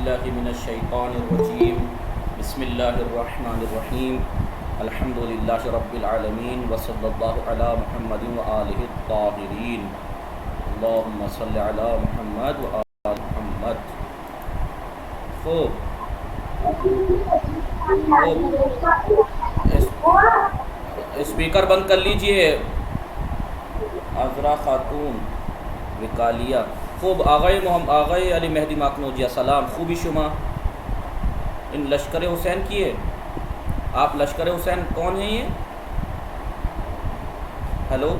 बिल्लाहि मिनश्शैतानिर्रजीम बिस्मिल्लाहिर्रहमानिर्रहीम अल्हम्दुलिल्लाहि रब्बिल आलमीन व सल्लल्लाहु अला मुहम्मदिन व आलिहि त्ताहिरीन अल्लाहुम्मा सल्लि अला मुहम्मद व आलि मुहम्मद। खूब खूब स्पीकर बंद कर लीजिए। आज़रा खातून विकालिया खूब आग़ाए अली मेहदी माकनोजिया सलाम खूबी शुमा इन लश्कर हुसैन की है। आप लश्कर हुसैन कौन हैं ये? हेलो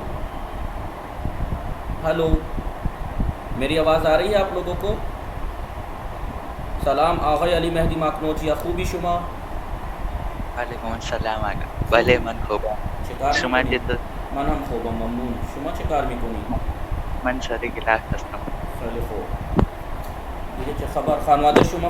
हेलो, मेरी आवाज़ आ रही है आप लोगों को? सलाम आग़ाए अली मेहदी माकनोजिया खूबी शुमा वालेकुम अस्सलाम आगा भले मन खोबा शिकार में शुमा कुनी जिद्द मन हम खोबा ममनून शुमा शिकार में कुनी मन सरी गिलास हस्तम खैली खूब ये चे खबर खानवादे शुमा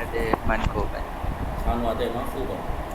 अरे मन खोबा खानवादे मन खूब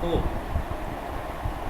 खूब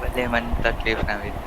भले मन तकलीफ ना वित्त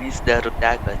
मीस दारू ताकत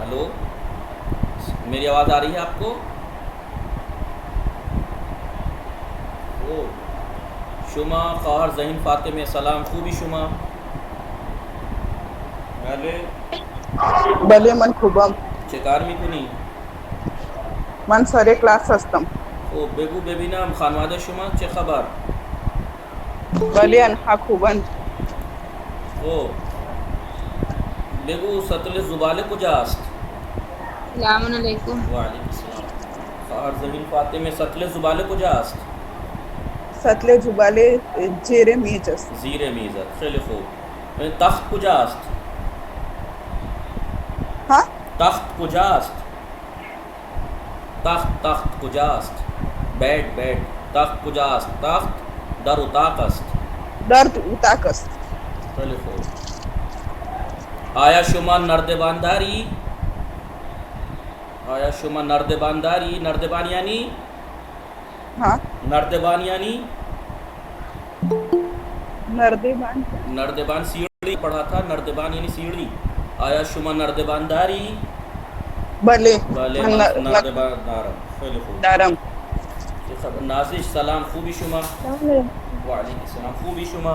हेलो, मेरी आवाज़ आ रही है आपको? ओ शुमा ख़ाहर ज़हीन फ़ातिमे सलाम खूबी शुमा अले भले मन खूबम चिकार मी कुनी मन सरे क्लास हस्तम ओ बेगू बेबीनाम खानवादे शुमा चे खबर भले अनहा खूबन ओ बेगू सतल ज़ुबाले कुजास्त? अस्सलामुअलैकुम। वालेकुम सलाम। ख़ाहर ज़हीन फ़ातिमे सतल ज़ुबाले कुजास्त? सतले जुबाले जेरे मेजस ज़ीरे मीज़त खैली खूब तख्त कुजास्त? हाँ तख्त कुजास्त? तख्त तख्त कुजास्त? बेड बेड तख्त कुजास्त? तख्त दर उताकस्त दर्द उताकस खैली खूब आया शुमा नर्दबानदारी आया शुमा नर्दबानदारी नर्दबान यानी हाँ नर्दबान यानी नर्देबान नर्दबान सीढ़ी पढ़ा था। नर्दबान यानी सीढ़ी। आया शुमा नर्दबानदारी भले भले मन नर्दबान दारम खैली खूब दारम नाजिश सलाम खूबी शुमा वालेकुम सलाम खूबी शुमा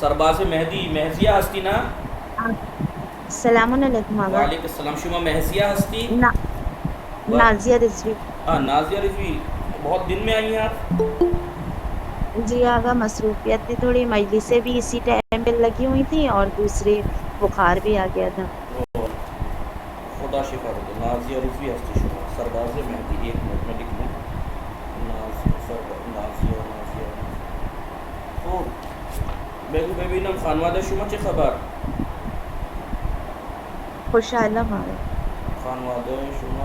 सरबाज मेहदी महजिया हस्ती ना? सलामुअलैकुम आगा। वालेकुम सलाम। शुमा महजिया हस्ती? ना नाजिया रिजवी। हाँ नाजिया रिजवी, बहुत दिन में आई हैं आप? जी आगा, मसरूफियत थी थोड़ी, मजलिसें भी इसी टाइम पे लगी हुई थी और दूसरे बुखार भी आ गया था। खुदा शिफा दे। नाजिया रिजवी हस्ती शुमा सरबाज मेहदी। एक मिनट में लिख लूँ। नाजिया खूब बेगू बेबीनम खानवादे शुमा चे खबर? खुशालम आगा। खानवादे शुमा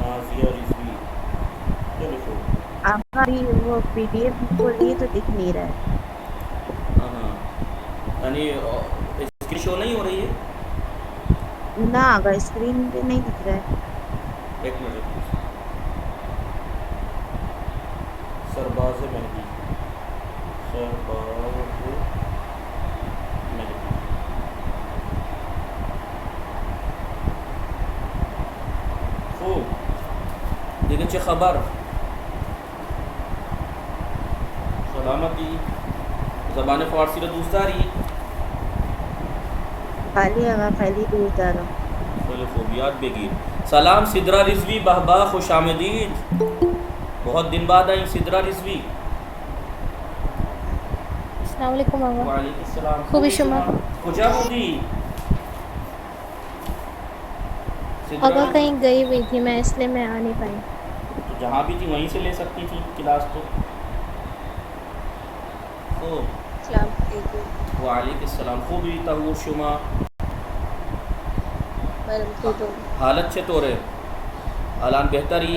नाजिया रिजवी आपका भी वो पीडीएफ खोलिए तो दिख नहीं रहा है। यानी इसकी शो नहीं हो रही है? ना अगर स्क्रीन पे नहीं दिख रहा है। एक मिनट। सरबाज मेहदी, सरबाज मेहदी। खूब देखिए चे खबर सलामती ज़बान फ़ारसी रा दूसरी खाली अगर खाली दूर दारो खूबियात बेगी। सलाम सिद्रा रिजवी, बहबा खुश आमदीद। बहुत दिन बाद आई सिद्रा रिजवी। अस्सलाम वालेकुम आगा। वालेकुम सलाम। खूबी शुमा। कुजा होगी आगा कहीं गई हुई थी मैं, इसलिए मैं आ नहीं पाई। तो जहाँ भी थी वहीं से ले सकती थी क्लास तो। वालेकुम सलाम। खूबी तहूर शुमा। हालत चतोरे अलान बेहतरी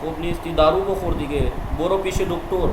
खूब नीस्ती दारू को खोर दिगे बोरो पीछे डॉक्टर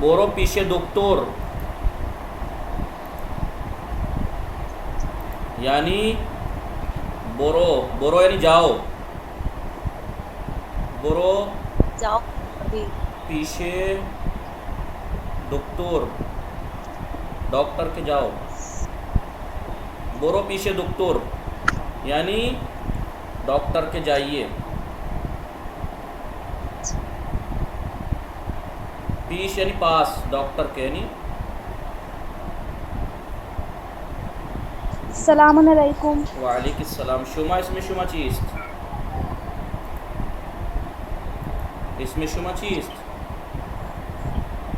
बोरो पीछे डॉक्टर यानी बोरो बोरो यानी जाओ बोरो जाओ अभी. पीछे डॉक्टर डॉक्टर के जाओ बोरो पीछे डॉक्टर यानी डॉक्टर के जाइए पीछ यानी पास डॉक्टर के यानी अस्सलाम वालेकुम। वालेकुम सलाम। शुमा इसमें शुमा चीज़ इसमें शुमा चीज़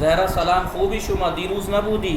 जहरा सलाम। खूबी शुमा दीरूज नबूदी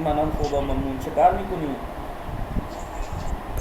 मनम खूबा ममनून शिकार भी कुनी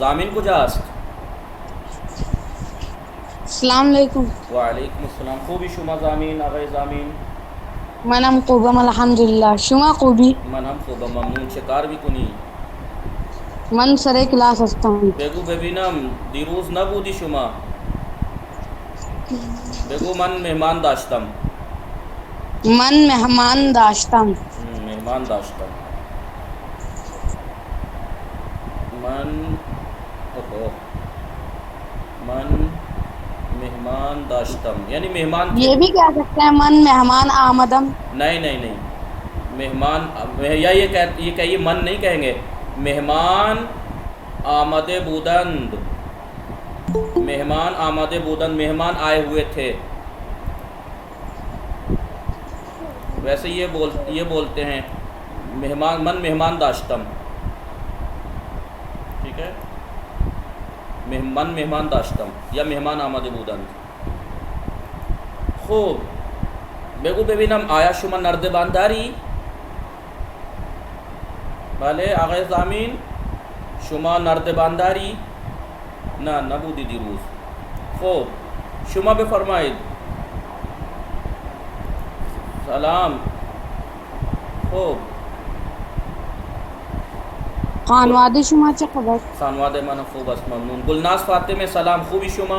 जामिन को जास्त अस्सलाम वालेकुम। वालेकुम अस्सलाम। खूबी शुमा जामिन अगै जामिन मनम खूबम अल्हम्दुलिल्लाह। शुमा खूबी मनम खूबा ममनून शिकार भी कुनी मन सरे क्लास हस्तम। बेगू बेबीनम दीरूज नबूदी शुमा बेगू मन मेहमान दाश्तम मन मेहमान दाश्तम। मेहमान दाश्तम मन ओहो मन मेहमान दाश्तम यानी मेहमान थे। ये भी कह सकते हैं मन मेहमान आमदम। नहीं नहीं नहीं मेहमान या ये कहिए मन नहीं कहेंगे मेहमान आमदे बुदंद मेहमान आमदे बुदंद मेहमान आए हुए थे। वैसे ये बोलते हैं मेहमान मन मेहमान दाश्तम ठीक है मन मेहमान दाश्तम या मेहमान आमदे बुदंद। खूब बेगू बेबीनम आया शुमा नर्द बांधारी भले आगे जामीन शुमा नर्द बांधारी ना नबूदी दिरूज। खूब शुमा बे फरमाइद सलाम। खूब खानवादी शुमा चे खबर। खानवादे मन खूब अस ममनून। गुलनाज फातिमे सलाम। खूबी शुमा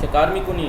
शिकार मी कुनी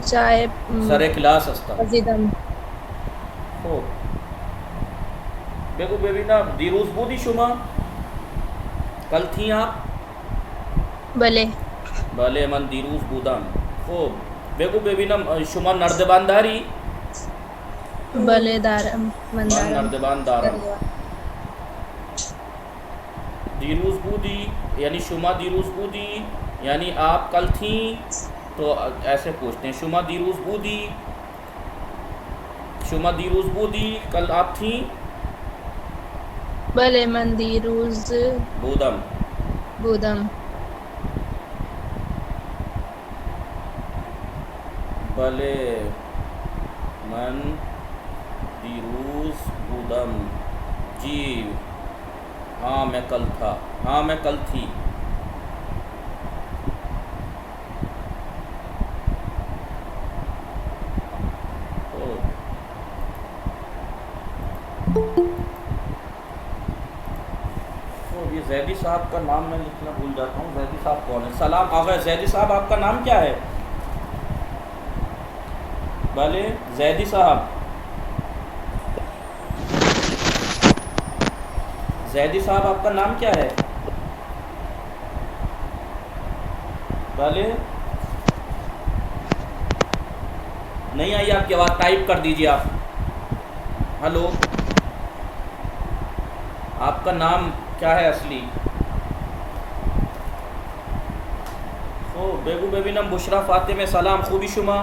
चाय सरे क्लास हस्ता पजीदम. हो बेगू बेबीना दीरूज बूदी शुमा कल थी आप भले भले मन दीरूज बूदान। खूब बेगू बेबीना शुमा नर्दबानदारी भले दारम मन मंदारम. नर्दबान दारम दीरूज बूदी यानी शुमा दीरूज बूदी यानी आप कल थी तो ऐसे पूछते हैं शुमा दीरूज बूदी कल आप थी भले मन दीरूज बूदम बूदम. भले मन दीरूज बूदम जी हाँ मैं कल था हाँ मैं कल थी। जैदी साहब का नाम मैं लिखना भूल जाता हूँ। जैदी साहब कौन है? सलाम आ गए। जैदी साहब आपका नाम क्या है? भले जैदी साहब, जैदी साहब आपका नाम क्या है? भले नहीं आई आपकी आवाज़, टाइप कर दीजिए आप। हेलो, आपका नाम क्या है असली? ओ बेगू बेबी नम बुशरा फातिमे सलाम खूबी शुमा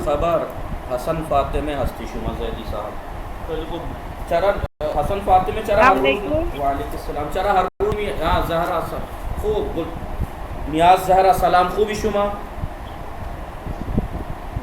खबर हसन फातिमे हस्ती शुमा जैदी साहब चरण हसन फातिमे चरा वालेकुम सलाम चरा हर हाँ जहरा खूब गुड नियाज जहरा सलाम खूबी शुमा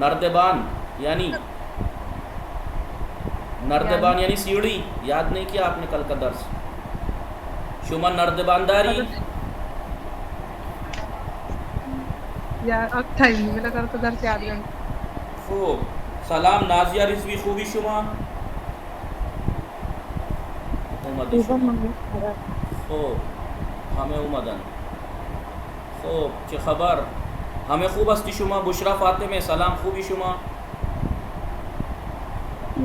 नर्दबान यानी सीढ़ी। याद नहीं किया आपने कल का दर्स? शुमा नर्दबानदारी यार अब टाइम नहीं मिला कर तो दर से याद कर खूब सलाम नाजिया रिजवी खूबी शुमा उमदी शुमा खूब हमें उमदन खूब चे खबर हमें खूब हस्ती शुमा बुशरा फातिमे सलाम खूबी शुमा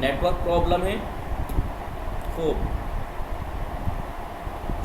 नेटवर्क प्रॉब्लम है. खूब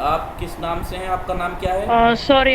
आप किस नाम से हैं? आपका नाम क्या है? सॉरी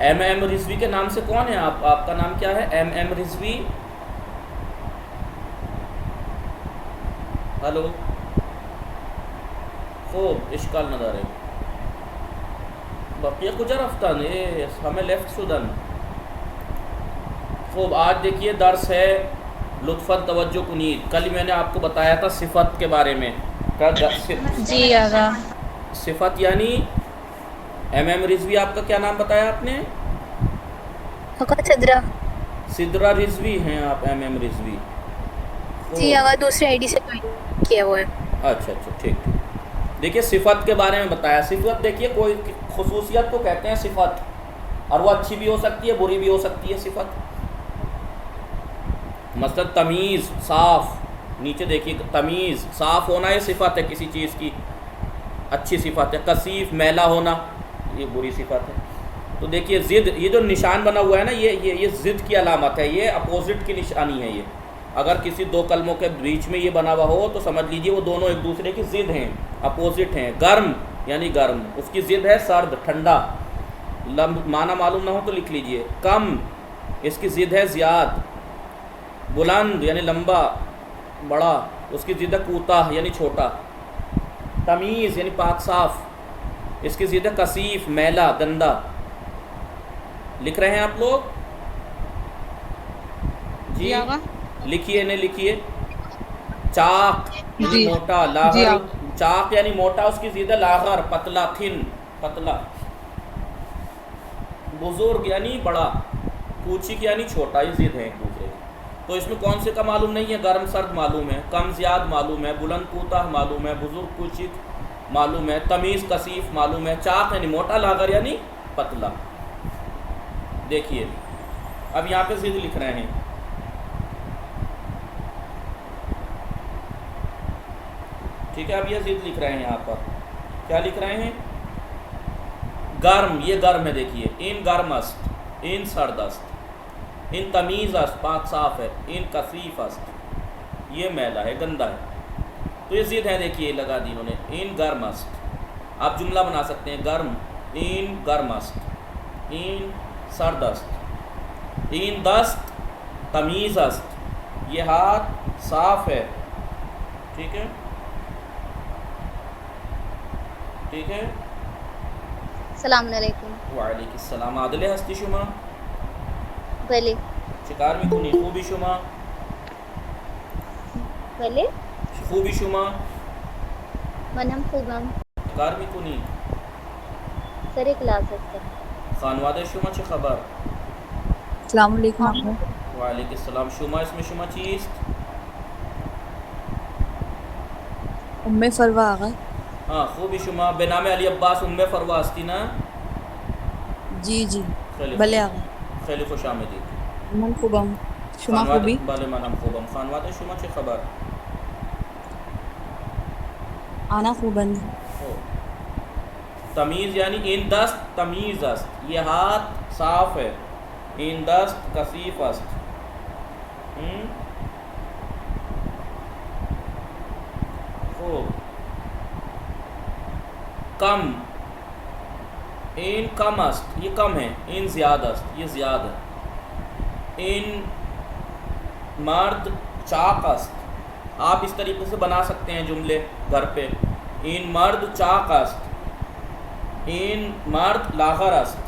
एम रिजवी के नाम से कौन है आप? आपका नाम क्या है? एम रिजवी। हेलो, खूब इश्काल नज़र है बकिया गुजर अफ्तान ये हमें लेफ्ट शुदन। खूब, आज देखिए दर्स है लुत्फ़न तवज्जो कुनीत। कल मैंने आपको बताया था सिफत के बारे में। जी आगा। सिफत यानी एम रिजवी, आपका क्या नाम बताया आपने? सिद्रा। सिद्रा रिजवी हैं आप? एम रिजवी जी आगा, दूसरे आईडी से ज्वाइन किया हुआ है। अच्छा अच्छा, ठीक ठीक। देखिए सिफत के बारे में बताया। सिफत देखिए कोई खुसूसियत को कहते हैं सिफत, और वो अच्छी भी हो सकती है बुरी भी हो सकती है सिफत। मसलन तमीज़, साफ़, नीचे देखिए तमीज़, साफ़ होना ये सिफत है किसी चीज़ की, अच्छी सिफत है। कसीफ, मैला होना, ये बुरी सिफत है। तो देखिए ज़िद, ये जो निशान बना हुआ है ना, ये ज़िद की अलामत है, ये अपोजिट की निशानी है। ये अगर किसी दो कलमों के बीच में ये बना हुआ हो तो समझ लीजिए वो दोनों एक दूसरे की ज़िद हैं, अपोजिट हैं। गर्म यानी गर्म, उसकी ज़िद है सर्द, ठंडा। माना मालूम ना हो तो लिख लीजिए। कम, इसकी ज़िद है ज़ियाद। बुलंद यानी लंबा बड़ा, उसकी ज़िद है कूता यानी छोटा। तमीज़ यानी पाक साफ़, इसकी ज़िद है कसीफ, मैला, गंदा। लिख रहे हैं आप लोग? जी लिखिए, ने लिखिए। चाक यानी मोटा, लागर, चाक यानी मोटा, उसकी ज़िद है लागर, पतला, थिन, पतला। बुजुर्ग यानी बड़ा, कूचिक यानी छोटा, ये ज़िद है एक दूसरे की। तो इसमें कौन से का मालूम नहीं है? गर्म सर्द मालूम है, कम ज़्याद मालूम है, बुलंद कूता मालूम है, बुजुर्ग कूचिक मालूम है, तमीज़ कसीफ मालूम है, चाक यानी मोटा, लागर यानी पतला। देखिए अब यहाँ पे ज़िद लिख रहे हैं। ठीक है, अब ये ज़िद लिख रहे हैं। यहाँ पर क्या लिख रहे हैं? गर्म, ये गर्म है देखिए। इन गर्म अस्त, इन सर्द अस्त, इन तमीज़ अस्त, पाक साफ़ है, इन कसीफ अस्त, ये मैला है, गंदा है। तो ये ज़िद है देखिए, लगा दी इन्होंने। इन गर्म अस्त, आप जुमला बना सकते हैं। गर्म, इन गर्म अस्त, इन सर्द अस्त, इन दस्त तमीज़ अस्त, ये हाथ साफ़ है। ठीक है, ठीक है। सलाम अलैकुम। वालेकुम सलाम। आदले हस्ती शुमा भले शिकार में कुनी खूबी शुमा भले खूबी शुमा मनम खुबम शिकार में कुनी सरे क्लास है। खानवादे शुमा चे खबर? अस्सलाम वालेकुम। वालेकुम सलाम। शुमा इसमें शुमा चीज़ उम्मे फरवा आगा। हाँ, खूबी शुमा बेनामे अली अब्बास उम्मे फरवा हस्ती ना? जी जी खैली भले आगा। खैली खुश आमदीद। मन खुबम शुमा खूबी भले मनम खुबम। खानवादे शुमा चे खबर? आना खूबन। तमीज़ यानी इन दस्त तमीज़ अस्त, ये हाथ साफ़ है। इन दस्त कसीफ अस्त। खूब। कम, इन कम अस्त, ये कम है। इन ज़्याद अस्त, ये ज़्याद है। इन मर्द चाक अस्त, आप इस तरीके से बना सकते हैं जुमले घर पे। इन मर्द चाक अस्त, इन मर्द लागर अस्त।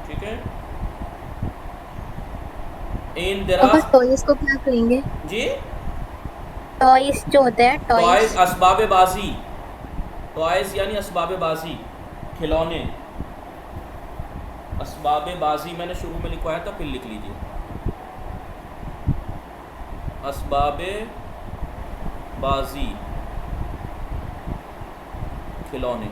ठीक है। इन दराज, टॉयज को क्या कहेंगे? जी टॉयज जो होते हैं, टॉयज असबाब बाजी। टॉयज यानी असबाब बाजी, खिलौने। असबाब बाजी मैंने शुरू में लिखवाया था, फिर लिख लीजिए। असबाब बाजी, खिलौने।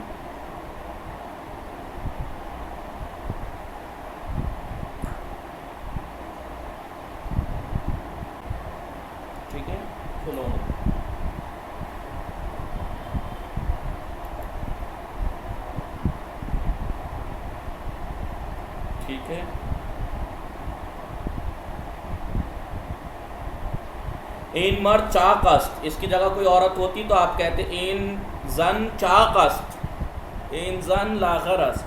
ठीक है, खिलौने। ठीक है। इन मर्द चाकस्त, इसकी जगह कोई औरत होती तो आप कहते इन जन चाकस्त, इन जन लागरस्त।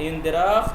इन दरख्त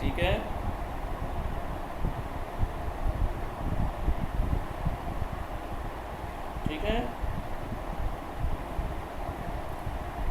ठीक है, ठीक है।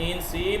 इन सीब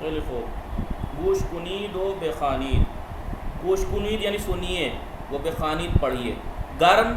खैली खूब। गोश कुनीद व बेखानीद, गोश कुनीद यानी सुनिए, वो बेखानीद पढ़िए। गर्म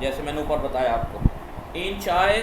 जैसे मैंने ऊपर बताया आपको। इन चाय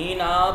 इन आब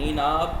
इन आब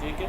ठीक है।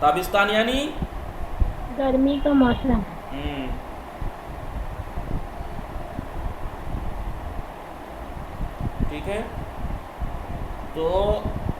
ताबिस्तान यानी गर्मी का मौसम। ठीक है। तो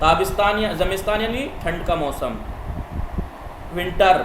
ताबिस्तान या ज़मिस्तान यानी ठंड का मौसम। विंटर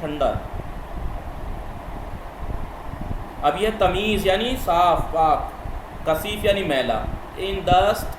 ठंडा। अब यह तमीज़ यानी साफ पाक, कसीफ़ यानी मैला। इन दस्त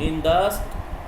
इन दस्त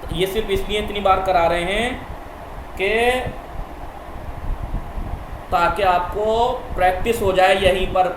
तो ये सिर्फ इसलिए इतनी बार करा रहे हैं कि ताकि आपको प्रैक्टिस हो जाए यहीं पर।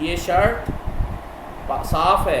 ये शर्ट साफ़ है।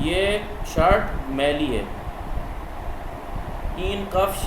ये शर्ट मैली है। इन कफ्श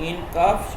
इन कफ्श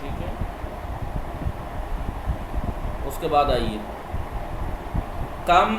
ठीक है। उसके बाद आइए कम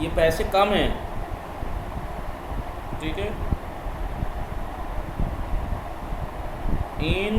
ये पैसे कम हैं। ठीक है। इन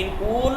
इन पूल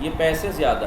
ये पैसे ज़्यादा।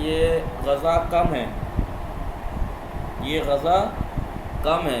ये गज़ा कम है, ये गज़ा कम है।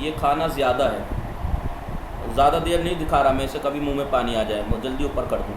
ये खाना ज़्यादा है। ज़्यादा देर नहीं दिखा रहा मैं, इसे कभी मुंह में पानी आ जाए, मैं जल्दी ऊपर कर दूँ।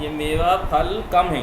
ये मेवा फल कम है।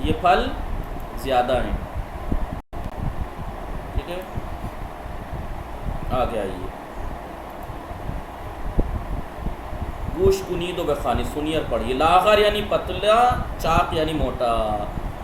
ये फल ज़्यादा हैं। ठीक है। आगे आइए गोश कुनीद व बेखानी, सुनिए और पढ़िए। लागर यानी पतला, चाक यानी मोटा।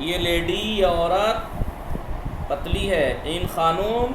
ये लेडी या औरत पतली है। इन खानुम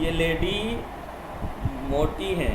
ये लेडी मोटी हैं।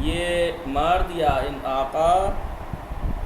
ये मर्द या इन आका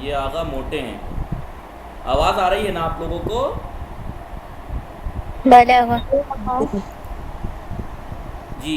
ये आगा मोटे हैं। आवाज़ आ रही है ना आप लोगों को? जी।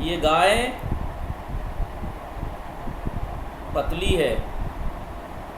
ये गाय पतली है।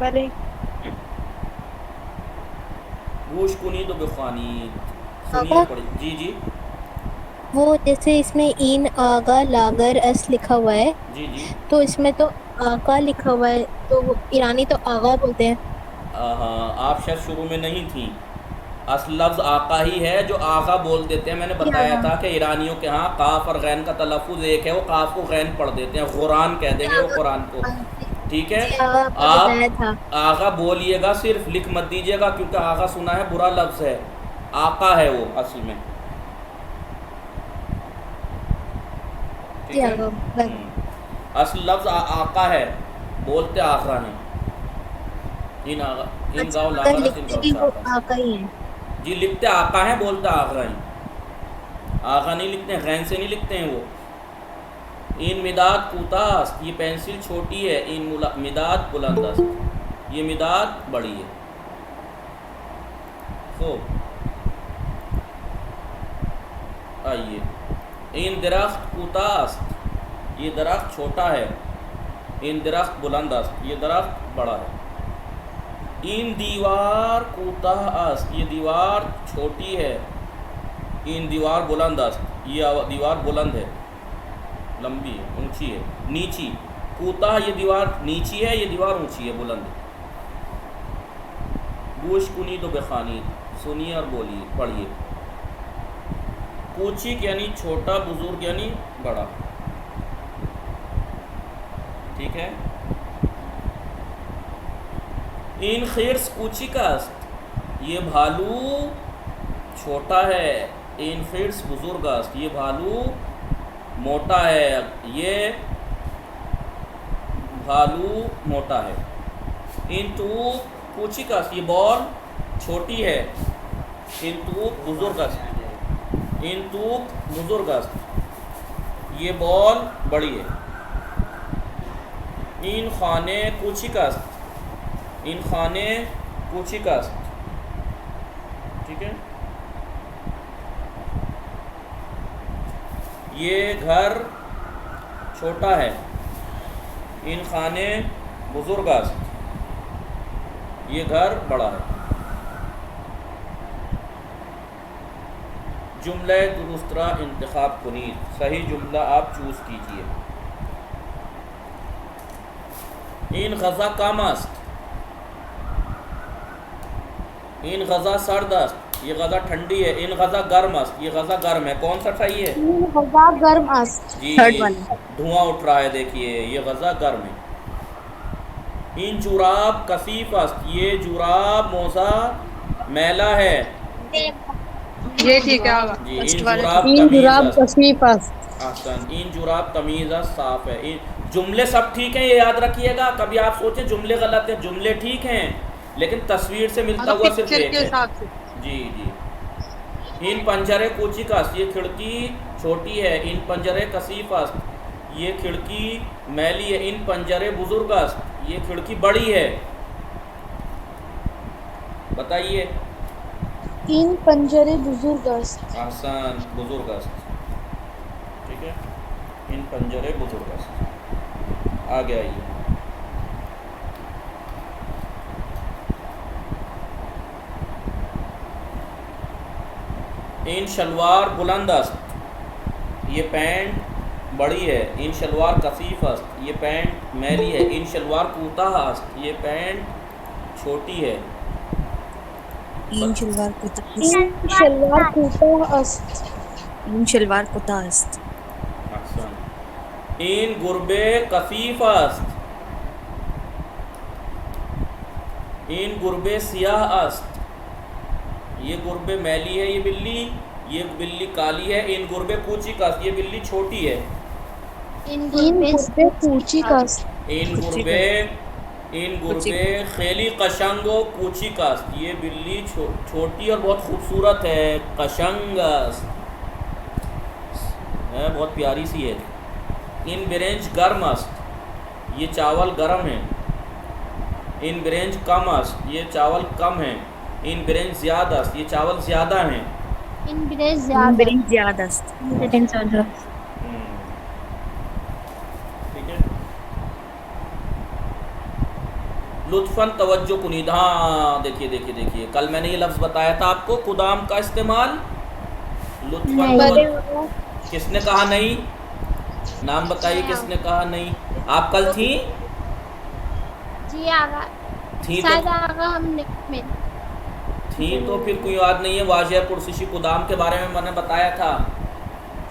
भले गोश कुनीद व बेखानी, सुनिए पढ़िए। जी जी वो जैसे इसमें इन आगा लागर अस लिखा हुआ है, जी जी। तो इसमें तो आगा लिखा हुआ है, तो वो ईरानी तो आगा बोलते हैं। हाँ, आप शायद शुरू में नहीं थी। असल लफ्ज़ आका ही है जो आगा बोल देते हैं। मैंने बताया था कि ईरानियों के यहाँ काफ और गैन का तलफ़ुज़ एक है, वो काफ को गैन पढ़ देते हैं, कुरान कह देंगे वो कुरान को। ठीक है। आप आगा बोलिएगा, सिर्फ लिख मत दीजिएगा, क्योंकि आगा सुना है बुरा लफ्ज़ है। आका है वो असल में। ठीक है। असल लफ्ज़ आका है, बोलते आका हैं। इन आगा, इन गाँव आका ही है। जी, लिखते आका हैं, बोलते आका हैं। आका नहीं लिखते हैं, गैन से नहीं लिखते हैं वो। इन मिदाद कोतास्त, ये पेंसिल छोटी है। इन मिदाद बुलंदस्त, ये मिदाद बड़ी है। खूब। आइए, इन दरख्त कोता अस्त, ये दरख्त छोटा है। इन दरख्त बुलंद अस्त, ये दरख्त बड़ा है। इन दीवार कोता अस्त, ये दीवार छोटी है। इन दीवार बुलंद अस्त, ये दीवार बुलंद है, लंबी है, ऊंची है। नीची कोता, ये दीवार नीची है, ये दीवार ऊंची है, बुलंद है। गोश कुनी तो बेखानी, सुनिए और बोलिए, पढ़िए। कूचिक यानी छोटा, बुजुर्ग यानी बड़ा। ठीक है। इन खिर्स कूचिक अस्त, ये भालू छोटा है। इन खिर्स बुजुर्ग अस्त, ये भालू मोटा है। ये भालू मोटा है। इन तूक कूचिक अस्त, ये बॉल छोटी है। इन तूक बुजुर्ग अस्त, इन तूक बुजुर्ग अस्त, ये बॉल बड़ी है। इन खाने कूचिक अस्त, इन खाने कूचिक अस्त। ठीक है। ये घर छोटा है। इन खाने बुजुर्ग अस्त, ये घर बड़ा है। जुमला दुरुस्तरा इंतखाब कुनीत, सही जुमला आप चूज़ कीजिए। इन गज़ा कम अस्त, इन गज़ा सर्द अस्त, ये गज़ा ठंडी है। इन गज़ा गर्म अस्त, ये गज़ा गर्म है। कौन सा सही है? गज़ा गर्म अस्त। जी, थर्ड वन। धुआं उठ रहा है, देखिए, ये गज़ा गर्म है। इन जुराब कसीफ अस्त, ये जुराब मोज़ा मैला है। ये ठीक है आगा। जी, इन फर्स्ट वाले जुराब इन जुराब तमीज़ अस्त। कसीफ अस्त। आसान। इन जुराब तमीज़ अस्त, साफ है। इन जुमले सब ठीक हैं, ये याद रखिएगा। कभी आप सोचें जुमले गलत हैं, जुमले ठीक हैं, लेकिन तस्वीर से मिलता हुआ सिर्फ पिक्चर एक के है। हिसाब से। जी जी। इन पंजरे कूचिक अस्त, ये खिड़की छोटी है। इन पंजरे कसीफ अस्त, ये खिड़की मैली है। इन पंजरे बुजुर्ग अस्त, ये खिड़की बड़ी है। बताइए। इन पंजरे बुजुर्ग अस्त। आसान, बुजुर्ग अस्त। ठीक है। इन पंजरे बुजुर्ग अस्त। आगे आइए। इन शलवार बुलंद अस्त, ये पैंट बड़ी है। इन शलवार कसीफ अस्त, ये पैंट मैली है। इन शलवार कोताह अस्त, ये पैंट छोटी है। इन शलवार कुता इन शलवार कोता अस्त। इन शलवार कुता अस्त। अहसन। इन गुरबे कसीफ अस्त, इन गुरबे सियाह अस्त, ये गुरबे मैली है, ये बिल्ली काली है। इन गुरबे कूचिक अस्त, ये बिल्ली छोटी है। इन इन गुरबे गुरबे कूचिक अस्त। इन गुरबे खेली कशंगो कूचिक अस्त, ये बिल्ली छोटी और बहुत खूबसूरत है। कशंग अस्त है, बहुत प्यारी सी है। इन बिरेंज गर्म अस्त, ये चावल गर्म है। इन बिरेंज कम अस्त, ये चावल कम है। इन बिरेंज ज़्यादा अस्त, ये चावल ज़्यादा हैं। इन बिरेज इन बिरेंज ज़्यादा अस्त। ठीक है। लुत्फन तवज्जो कुनीद, हाँ देखिए, कल मैंने ये लफ्ज़ बताया था आपको, कुदाम का इस्तेमाल। लुत्फन तवज्जो, किसने कहा नहीं? नाम बताइए, किसने कहा नहीं? आप कल थी? जी आगा, थी शायद आगा हमने थी तो फिर कोई याद नहीं है। वाजिया पुरसिशी कुदाम के बारे में मैंने बताया था।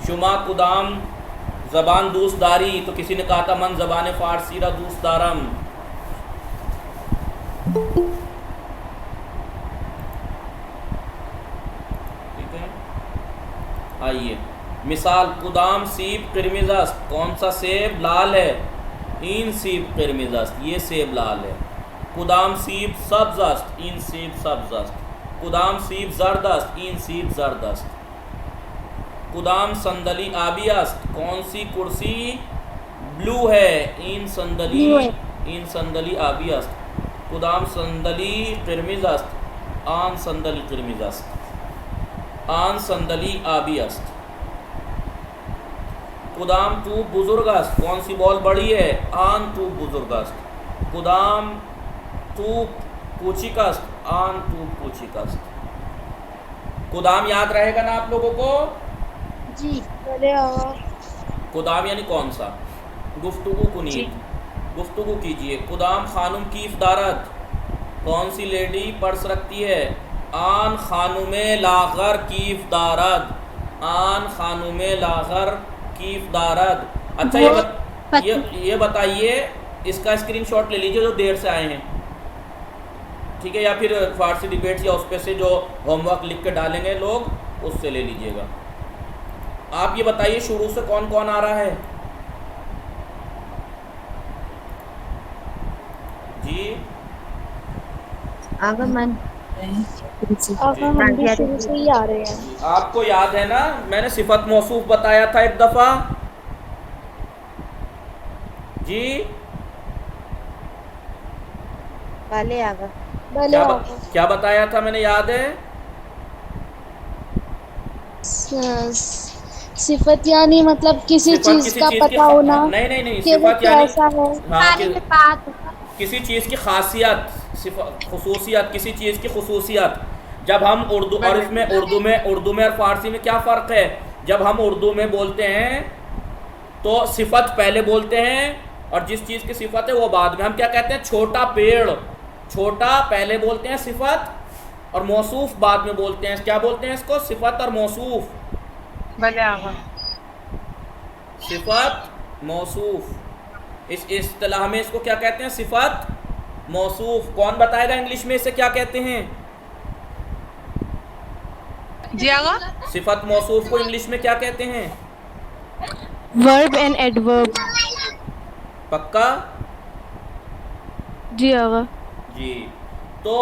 शुमा कुदाम ज़बान दूसदारी, तो किसी ने कहा था मन ज़बान फ़ारसी रा दूसदारम। ठीक है। आइए, मिसाल, कुदाम सीब किरमिज़, कौन सा सेब लाल है? इन सीब किरमिज़, ये सेब लाल है। कुदाम सीब सब्ज़, इन सीब सब्ज़। कुदाम सीब ज़र्द, इन सीब ज़र्द। कुदाम संदली आबी, कौन सी कुर्सी ब्लू है? इन संदली आबी। कुदाम संदली किरमिज़, आन संदली किरमिज अस्त, आन संदली आबी अस्त। कुदाम तू बुजुर्ग अस्त, कौन सी बॉल बड़ी है? आन तू बुजुर्ग अस्त। कुदाम तू पूछिक अस्त, आन तू पूछिक अस्त। कुदाम याद रहेगा ना आप लोगों को? जी भले आगा। कुदाम यानी कौन सा? गुफ्तगू कुनीत, गुफ्तगू कीजिए। कुदाम खानुम कीफ दारत, कौन सी लेडी पर्स रखती है? आन खानुमे लागर कीफ दारद, आन खानुमे लागर कीफ दारद। अच्छा ये बताइए, इसका स्क्रीनशॉट ले लीजिए जो देर से आए हैं, ठीक है? या फिर फारसी डिबेट्स या उस पे से जो होमवर्क लिख के डालेंगे लोग, उससे ले लीजिएगा। आप ये बताइए शुरू से कौन कौन आ रहा है जी? आगमन आगा हम भी शुरू से ही आ रहे हैं। आपको याद है ना, मैंने सिफत मौसूफ बताया था एक दफ़ा जी। भले आगा। भले आगा। क्या बताया था मैंने, याद है? सिफत यानी मतलब किसी चीज का पता होना। नहीं, कि वो सिफत यानी कैसा है। हाँ, किसी चीज़ की खासियत, खुसूसियत, किसी चीज़ की खुसूसियत। जब हम उर्दू, और इसमें उर्दू में और फारसी में क्या फ़र्क है? जब हम उर्दू में बोलते हैं तो सिफत पहले बोलते हैं और जिस चीज़ की सिफत है वो बाद में। हम क्या कहते हैं? छोटा पेड़, छोटा पहले बोलते हैं सिफत, और मौसूफ बाद में बोलते हैं। क्या बोलते हैं इसको? सिफत और मौसूफ। भले आगा। सिफत मौसूफ, इस इस्तिलाह में इसको क्या कहते हैं? सिफत मौसूफ। कौन बताएगा इंग्लिश में इसे क्या कहते हैं? जी आगा। सिफत मौसूफ को इंग्लिश में क्या कहते हैं? Verb and adverb. पक्का? जी आगा। जी, तो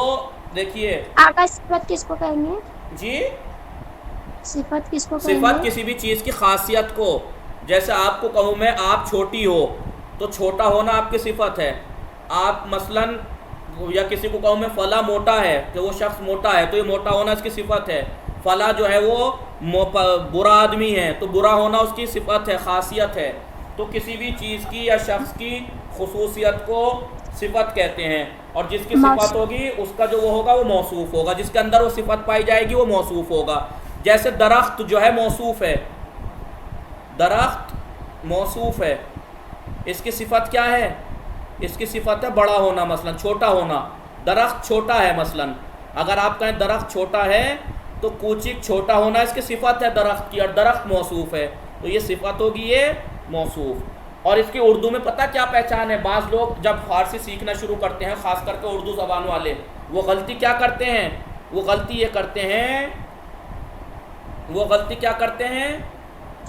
देखिए आगा, सिफत किसको कहेंगे जी, सिफत किसको कहेंगे? सिफत किसी भी चीज़ की खासियत को, जैसे आपको कहूँ मैं आप छोटी हो, तो छोटा होना आपकी सिफत है। आप मसलन, या किसी को कहूँ मैं फला मोटा है, कि वो शख्स मोटा है, तो ये मोटा होना इसकी सिफत है। फला जो है वो बुरा आदमी है, तो बुरा होना उसकी सिफत है, खासियत है। तो किसी भी चीज़ की या शख्स की खुसूसियत को सिफत कहते हैं, और जिसकी सिफत होगी उसका जो वो होगा वो मौसूफ होगा, जिसके अंदर वो सिफत पाई जाएगी वो मौसूफ होगा। जैसे दरख्त जो है मौसूफ है, दरख्त मौसूफ है, इसकी सिफत क्या है? इसकी सिफत है बड़ा होना, मसलन छोटा होना। दरख्त छोटा है, मसलन अगर आप कहें दरख्त छोटा है तो कूचिक छोटा होना इसकी सिफत है दरख्त की, और दरख्त मौसूफ है, तो ये सिफत होगी ये मौसूफ। और इसकी उर्दू में पता क्या पहचान है? बाज़ लोग जब फारसी सीखना शुरू करते हैं, ख़ास करके उर्दू ज़बान वाले, वो गलती क्या करते हैं? वो गलती ये करते हैं, वो गलती क्या करते हैं?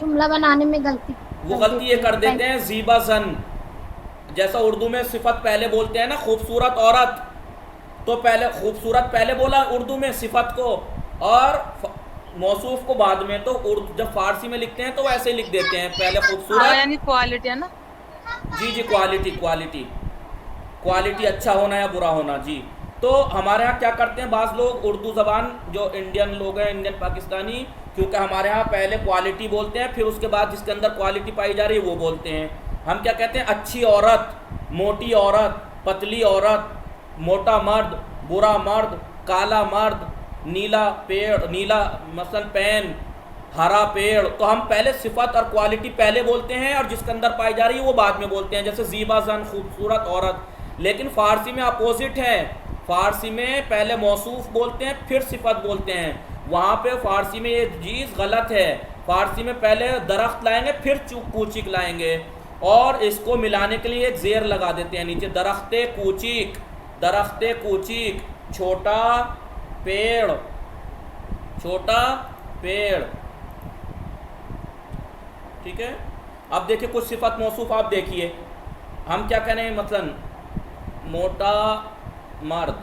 जुमला बनाने में गलती, वो गलती ये कर देते हैं ज़ीबा ज़न। जैसा उर्दू में सिफत पहले बोलते हैं ना, खूबसूरत औरत, तो पहले खूबसूरत पहले बोला उर्दू में सिफत को, और मौसूफ को बाद में। तो उर्दू जब फारसी में लिखते हैं तो वैसे ही लिख देते हैं, पहले खूबसूरत, यानी क्वालिटी है ना? जी, क्वालिटी अच्छा होना या बुरा होना जी। तो हमारे यहाँ क्या करते हैं बाज़ लोग, उर्दू ज़बान जो इंडियन लोग हैं, इंडियन पाकिस्तानी, क्योंकि हमारे यहाँ पहले क्वालिटी बोलते हैं, फिर उसके बाद जिसके अंदर क्वालिटी पाई जा रही है वो बोलते हैं। हम क्या कहते हैं? अच्छी औरत, मोटी औरत, पतली औरत, मोटा मर्द, बुरा मर्द, काला मर्द, नीला पेड़, नीला मसलन पेन, हरा पेड़। तो हम पहले सिफत और क्वालिटी पहले बोलते हैं, और जिसके अंदर पाई जा रही है वो बाद में बोलते हैं, जैसे ज़ीबा ज़न, खूबसूरत औरत। लेकिन फ़ारसी में अपोजिट है, फ़ारसी में पहले मौसूफ बोलते हैं फिर सिफत बोलते हैं। वहाँ पे फ़ारसी में ये चीज़ गलत है, फ़ारसी में पहले दरख्त लाएंगे फिर कूचिक लाएंगे, और इसको मिलाने के लिए एक ज़ेर लगा देते हैं नीचे, दरख्ते कूचिक, दरख्ते कूचिक, छोटा पेड़, छोटा पेड़। ठीक है? अब देखिए कुछ सिफत मौसूफ आप देखिए, हम क्या कह रहे हैं? मसलन मोटा मर्द,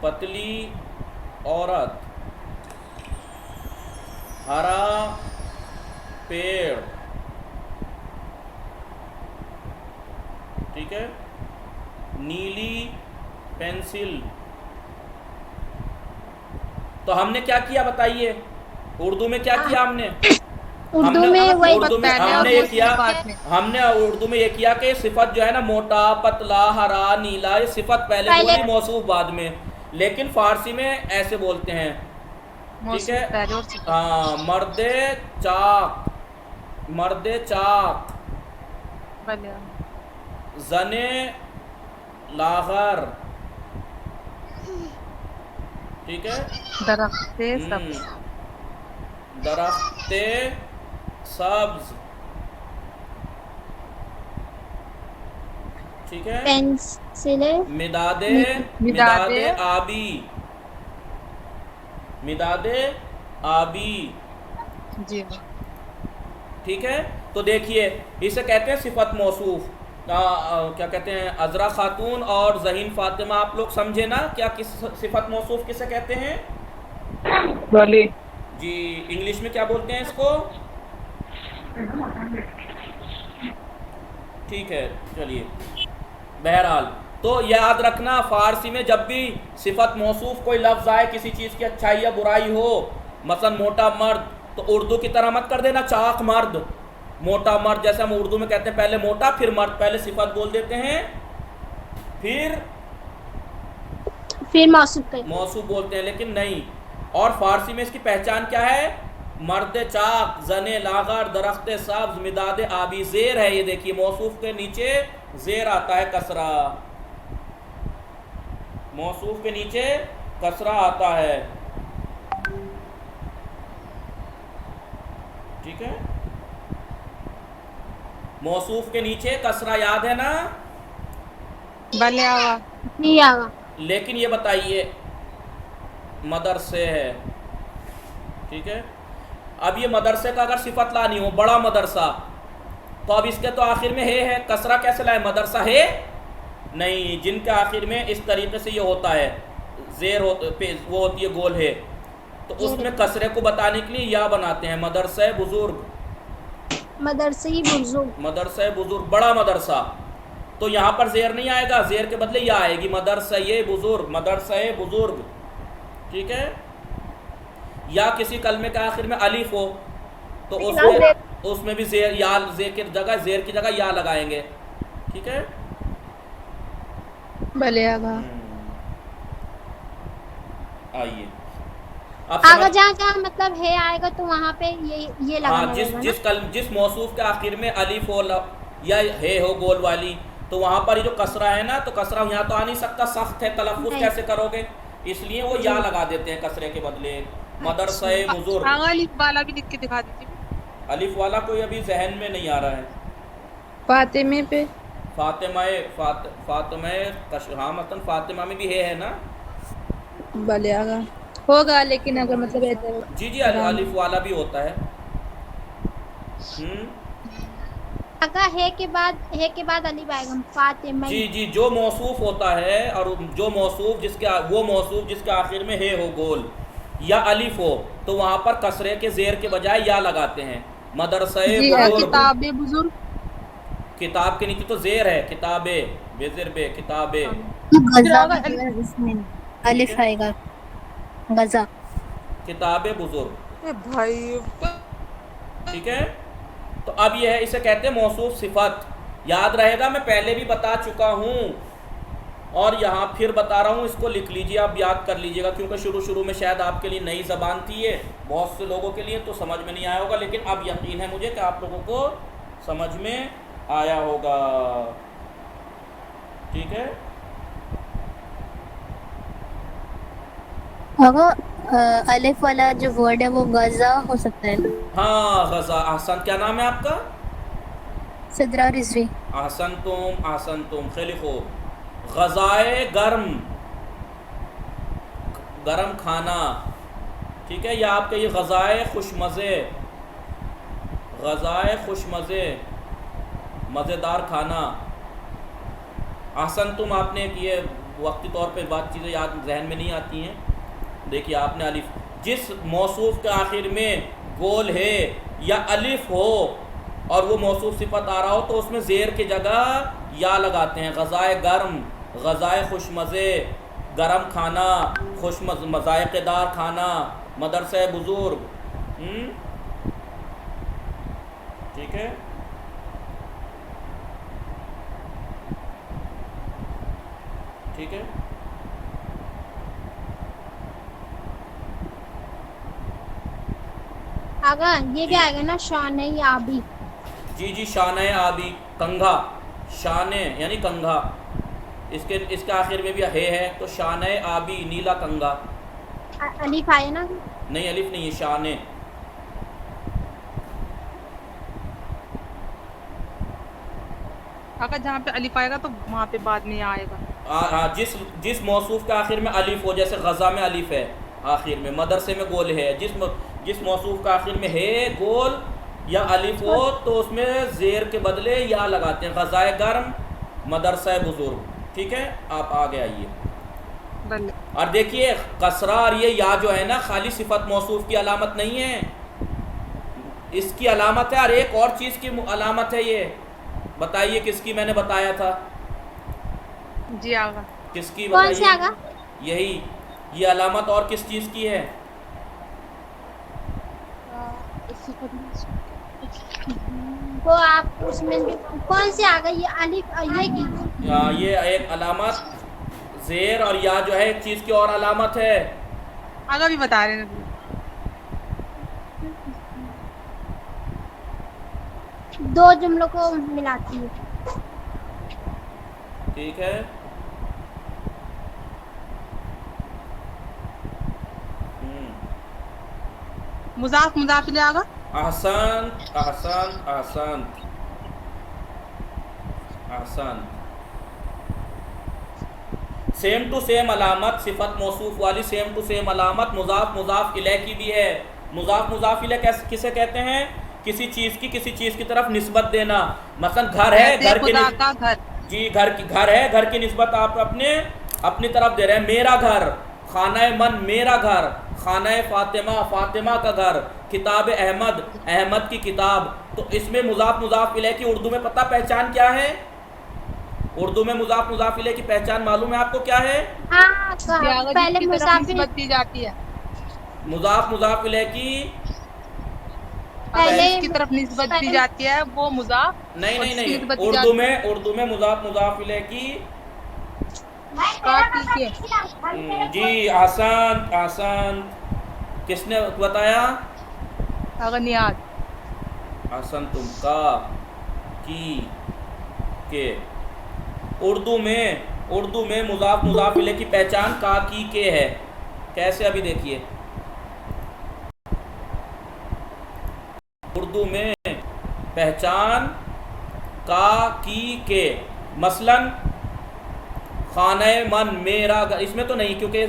पतली औरत, हरा पेड़, ठीक है, नीली पेंसिल। तो हमने क्या किया बताइए, उर्दू में क्या किया हमने? उर्दू में वही उर्दू में हमने ये किया, हमने उर्दू में ये किया कि सिफत जो है ना, मोटा, पतला, हरा, नीला, ये सिफत पहले बोली, मौसूफ बाद में। लेकिन फारसी में ऐसे बोलते हैं, ठीक है? हाँ, मर्दे चाक, मर्दे चाक, जने लागर, ठीक है? दरख्ते सब्ज, दरख्ते सब्ज, ठीक है? पेंसिले, मिदादे, मिदादे आबी, मिदादे आबी, जी ठीक है? तो देखिए, इसे कहते हैं सिफत मौसूफ। क्या कहते हैं? अजरा खातून और जहीन फातिमा, आप लोग समझे ना क्या किस सिफत मौसूफ किसे कहते हैं? वाली जी, इंग्लिश में क्या बोलते हैं इसको? ठीक है, चलिए, बहरहाल तो याद रखना, फारसी में जब भी सिफत मौसूफ कोई लफ्ज़ आए, किसी चीज़ की अच्छाई या बुराई हो, मसलन मोटा मर्द, तो उर्दू की तरह मत कर देना चाक मर्द, मोटा मर्द। जैसे हम उर्दू में कहते हैं पहले मोटा फिर मर्द, पहले सिफत बोल देते हैं फिर मौसूफ बोलते हैं, लेकिन नहीं। और फारसी में इसकी पहचान क्या है? मर्द चाक, जने लागर, दरख्त सब्ज, मिदाद आबी, जेर है, ये देखिए मौसूफ के नीचे जेर आता है, कसरा, मौसूफ के नीचे कसरा आता है, ठीक है? मौसूफ के नीचे कसरा, याद है ना? भले आवा नहीं आगा। लेकिन ये बताइए, मदरसे है, ठीक है? अब ये मदरसे का अगर सिफत लानी हो, बड़ा मदरसा, तो अब इसके तो आखिर में है कसरा कैसे लाए? मदरसा है नहीं, जिनके आखिर में इस तरीके से ये होता है, जेर वो होती है गोल है, तो उसमें कसरे को बताने के लिए या बनाते हैं, मदरसा बुजुर्ग, मदरसे ही बुजुर्ग, मदरसा बुजुर्ग, बड़ा मदरसा। तो यहाँ पर जेर नहीं आएगा, जेर के बदले या आएगी, मदरसा बुजुर्ग, मदरसा बुजुर्ग, ठीक है? या किसी कलमे के आखिर में अलिफ हो, तो उसमें भी जेर, या जेर की जगह या लगाएंगे, ठीक है? भले आगा। आइए, आगा जहाँ जहाँ मतलब है आएगा तो वहाँ पे ये लगाना हाँ, जिस मौसूफ के आखिर में अलिफ हो या है हो गोल वाली, तो वहाँ पर ये जो कसरा है ना, तो कसरा यहाँ तो आ नहीं सकता, सख्त है, तलफ्फुज़ कैसे करोगे? इसलिए वो या लगा देते हैं कसरे के बदले, मदरसा बुजुर्ग। अलिफ वाला भी लिख के दिखा दीजिए। अलिफ वाला कोई अभी जहन में नहीं आ रहा है। फातिमे पे, फातिमा, हाँ, मतलब फातिमा में भी है ना? भले आगा होगा, लेकिन अगर मतलब जी जी, अलिफ वाला भी होता है। आगा है के बाद अलिफ आएगा, फातिमा। जी जी, जो मौसूफ होता है, और जो मौसूफ जिसके आखिर में है हो गोल या अलिफ हो, तो वहाँ पर कसरे के जेर के बजाय या लगाते हैं, मदरसा किताबे बुजुर्ग, किताब के नीचे तो जेर है, किताबे बेज़िर किताबे, अलिफ आएगा, गजा, किताबे बुजुर्ग, भाई, ठीक है? तो अब यह है, इसे कहते हैं मौसूफ सिफत। याद रहेगा, मैं पहले भी बता चुका हूँ और यहाँ फिर बता रहा हूँ, इसको लिख लीजिए, आप याद कर लीजिएगा, क्योंकि शुरू में शायद आपके लिए नई ज़बान थी ये, बहुत से लोगों के लिए तो समझ में नहीं आया होगा, लेकिन अब यकीन है मुझे कि आप लोगों को समझ में आया होगा, ठीक है? अलिफ वाला जो वर्ड है वो गजा हो सकता है। हाँ, गजा, ahsan, क्या नाम है आपका? सिद्रा रिजवी। ahsan तुम खैली खूब। गजाए गरम खाना, ठीक है? या आपके ये गजाए खुशमज़े, मज़ेदार खाना। ahsan तुम आपने किए, वक्ती तौर पे बात चीज़ें याद जहन में नहीं आती हैं। देखिए, आपने अलिफ, जिस मौसूफ के आखिर में गोल है या अलिफ हो और वो मौसूफ सिफत आ रहा हो, तो उसमें ज़ेर की जगह या लगाते हैं, गज़ाए गर्म, ग़ज़ाए खुशमज़े, गरम खाना, खुश मज़ायक़ेदार खाना, मदरसे बुज़ुर्ग। ठीक है, ठीक है। आगा ये क्या आएगा ना, शान है या आबी? जी जी, शान आबी, कंघा, शान यानी कंघा, इसके आखिर में भी है तो शान आबी, नीला कंघा। अलिफ आए ना? नहीं, अलिफ नहीं है, शान। अगर जहाँ पे अलिफ आएगा तो वहाँ पे बाद में आएगा। जिस मौसूफ के आखिर में अलिफ हो, जैसे गज़ा में अलिफ है आखिर में, मदरसे में गोल है, जिस मौसूफ का आखिर में है गोल या अलिफ हो तो उसमें ज़ेर के बदले या लगाते हैं, ग़ज़ाए गर्म, मदरसा बुज़ुर्ग। ठीक है, आप आगे आइए। और देखिए कसरा और ये या जो है ना, खाली सिफत मौसूफ की अलामत नहीं है, इसकी अलामत है और एक और चीज़ की अलामत है। ये बताइए किसकी मैंने बताया था? जी आगा। किसकी कौन सी आगा? यही, ये अलामत और किस चीज़ की है? वो आप उसमें कौन सी आगा? ये अलिफ ये की? ये एक अलामत, ज़ेर और या जो है एक चीज़ की और अलामत है। आगा भी बता रहे हैं, दो जुमलों को मिलाती है। ठीक है, मुज़ाफ मुज़ाफ इलैहि आगा। ahsan ahsan ahsan ahsan। Same to same अलामत, सिफत मौसूफ वाली सेम टू सेम अलामत मुज़ाफ मुज़ाफ इलैह की भी है। मुज़ाफ मुज़ाफ इलैह किसे कहते हैं? किसी चीज़ की किसी चीज़ की तरफ निस्बत देना। मसलन घर है, घर की जी घर है, घर की निस्बत आप अपनी तरफ दे रहे हैं। मेरा घर, खाना मन मेरा घर, खाना फातिमा फातिमा का घर, किताब अहमद अहमद की किताब। तो इसमें मुज़ाफ मुज़ाफ इलैह की उर्दू में पता पहचान क्या है? उर्दू में मुज़ाफ मुज़ाफ इलैह की पहचान मालूम है आपको क्या है? पहले निस्बत दी जाती है। मुज़ाफ मुज़ाफ इलैह की पहले की तरफ निस्बत दी जाती है, वो मुज़ाफ नहीं, उर्दू में मुज़ाफ मुज़ाफ इलैह की जी आसान आसान। किसने बताया? अगनियात। आसान तुम का की के। उर्दू में मुज़ाफ मुज़ाफ इलैह की पहचान का की के है। कैसे? अभी देखिए, उर्दू में पहचान का की के। मसलन खाने मन मेरा घर, इसमें तो नहीं क्योंकि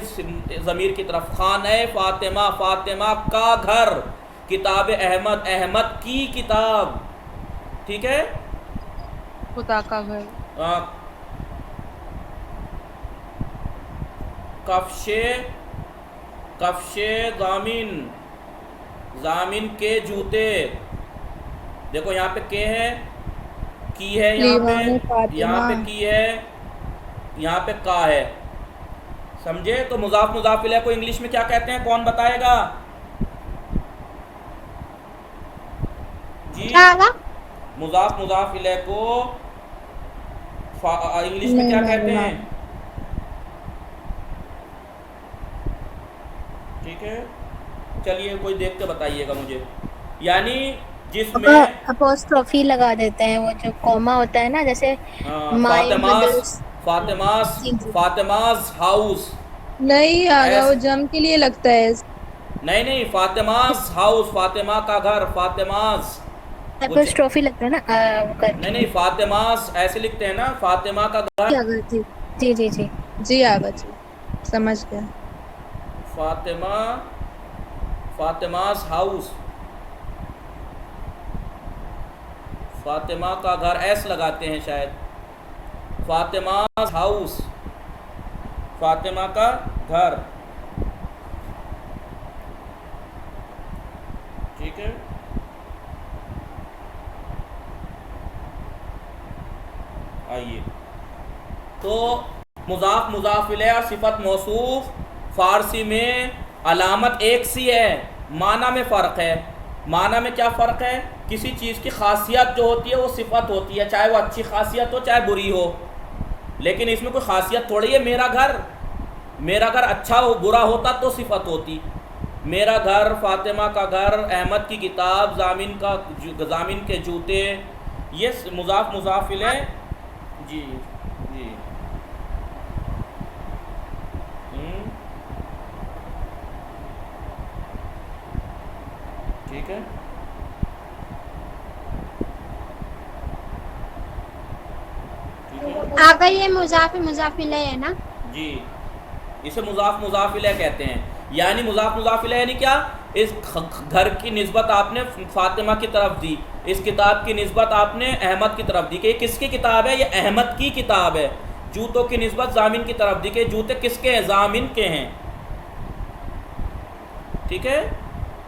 ज़मीर की तरफ। खाने फातिमा फातिमा का घर, किताब अहमद अहमद की किताब। ठीक है, खुदा का घर। कफ्शे जामिन, जामिन के जूते। देखो यहाँ पे के है, की है, यहाँ पे की है, यहाँ पे का है। समझे? तो मुज़ाफ मुज़ाफ इलैह को इंग्लिश में क्या कहते हैं? कौन बताएगा जी? मुज़ाफ मुज़ाफ इलैह को इंग्लिश में क्या कहते हैं? ठीक है, चलिए कोई देख के बताइएगा मुझे। यानी जिसमें अपोस्ट्रोफी लगा देते हैं, वो जो कॉमा होता है ना, जैसे फातिमास हाउस। नहीं आगा, वो जम के लिए लगता है। नहीं, फातिमास हाउस, फातिमा का घर, फातिमास अपोस्ट्रोफी लगता है ना। नहीं, फातिमास ऐसे लिखते हैं ना, फातिमा का घर। जी जी जी जी आगा जी, समझ गया। फातिमास हाउस, फातिमा का घर ऐसे लगाते हैं शायद। फातिमास हाउस, फातिमा का घर। ठीक है, आइए। तो मुज़ाफ मुज़ाफ इलैह और सिफत मौसूफ फ़ारसी में अलामत एक सी है, माना में फ़र्क है। माना में क्या फ़र्क है? किसी चीज़ की खासियत जो होती है वो सिफत होती है, चाहे वो अच्छी खासियत हो चाहे बुरी हो। लेकिन इसमें कोई खासियत थोड़ी है। मेरा घर अच्छा हो बुरा होता तो सिफत होती। मेरा घर, फातिमा का घर, अहमद की किताब, जामिन के जूते, ये मुज़ाफ मुज़ाफ इलैह। जी जी ठीक है। आगा ये मुज़ाफ मुज़ाफ इलैह है ना जी, इसे मुज़ाफ मुज़ाफ इलैह कहते हैं। यानी मुज़ाफ मुज़ाफ इलैह यानी क्या? इस घर की निस्बत आपने फातिमा की तरफ दी, इस किताब की निस्बत आपने अहमद की तरफ दी कि ये किसकी किताब है? ये अहमद की किताब है। जूतों की निस्बत जामिन की तरफ दी कि जूते किसके हैं? जामिन के हैं। ठीक है।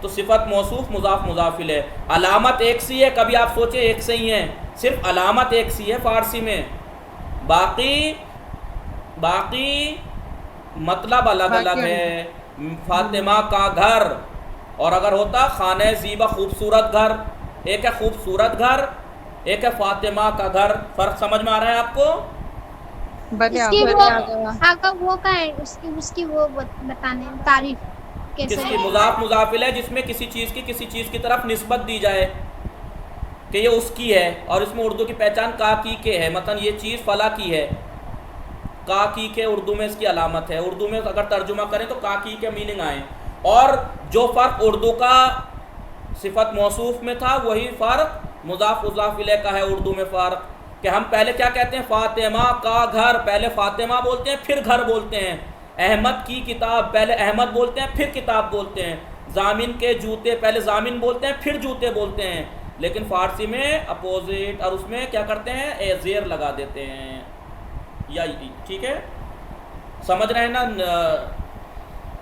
तो सिफत मौसूफ मुज़ाफ मुज़ाफ इलैह। अलामत एक सी है, कभी आप सोचे एक से ही है, सिर्फ अलामत एक सी है फ़ारसी में, बाकी मतलब अलग अलग है। फातिमा का घर, और अगर होता खाने ज़ीबा खूबसूरत घर, एक है खूबसूरत घर, एक है फातिमा का घर। फ़र्क समझ में आ रहा है आपको? इसकी वो आगा वो का है, उसकी वो बताने तारीफ कैसे किसकी? मुज़ाफ मुज़ाफ इलैह, जिसमें किसी चीज़ की तरफ निस्बत दी जाए कि ये उसकी है। और इसमें उर्दू की पहचान का की के है, मतलब ये चीज़ फ़ला की है। का की के उर्दू में इसकी अलामत है। उर्दू में अगर तर्जुमा करें तो का की के मीनिंग आए। और जो फ़र्क उर्दू का सिफत मौसूफ में था वही फ़र्क मुज़ाफ मुज़ाफ इलैह का है उर्दू में फ़र्क। कि हम पहले क्या कहते हैं? फातिमा का घर, पहले फातिमा बोलते हैं फिर घर बोलते हैं। अहमद की किताब, पहले अहमद बोलते हैं फिर किताब बोलते हैं। जामिन के जूते, पहले जामिन बोलते हैं फिर जूते बोलते हैं। लेकिन फ़ारसी में अपोजिट, और उसमें क्या करते हैं? ज़ेर लगा देते हैं। या ठीक है, समझ रहे हैं ना?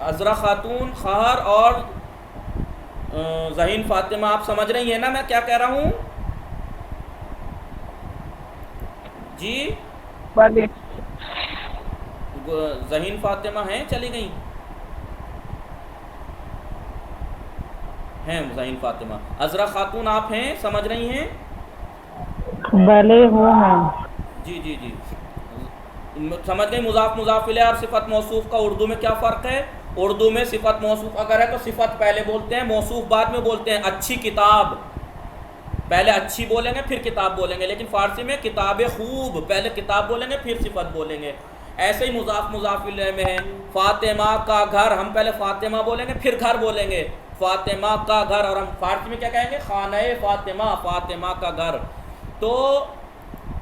अज़रा खातून ख़ार और ज़हीन फातिमा, आप समझ रही हैं ना मैं क्या कह रहा हूँ? जी ज़हीन फातिमा हैं, चली गई हैं ज़हीन फातिमा। अज़रा खातून आप हैं, समझ रही हैं? भले हो मैम। जी जी जी, समझ गई। मुज़ाफ मुज़ाफ इलैह और सिफत मौसूफ का उर्दू में क्या फ़र्क है? उर्दू में सिफत मौसूफ अगर है तो सिफत पहले बोलते हैं, मौसूफ बाद में बोलते हैं। अच्छी किताब, पहले अच्छी बोलेंगे फिर किताब बोलेंगे। लेकिन फ़ारसी में किताब खूब, पहले किताब बोलेंगे फिर सिफत बोलेंगे। ऐसे ही मुज़ाफ मुज़ाफ इलैह में है। फातिमा का घर, हम पहले फातिमा बोलेंगे फिर घर बोलेंगे, फातिमा का घर। और हम फ़ारसी में क्या कहेंगे? खाने फातिमा, फातिमा का घर। तो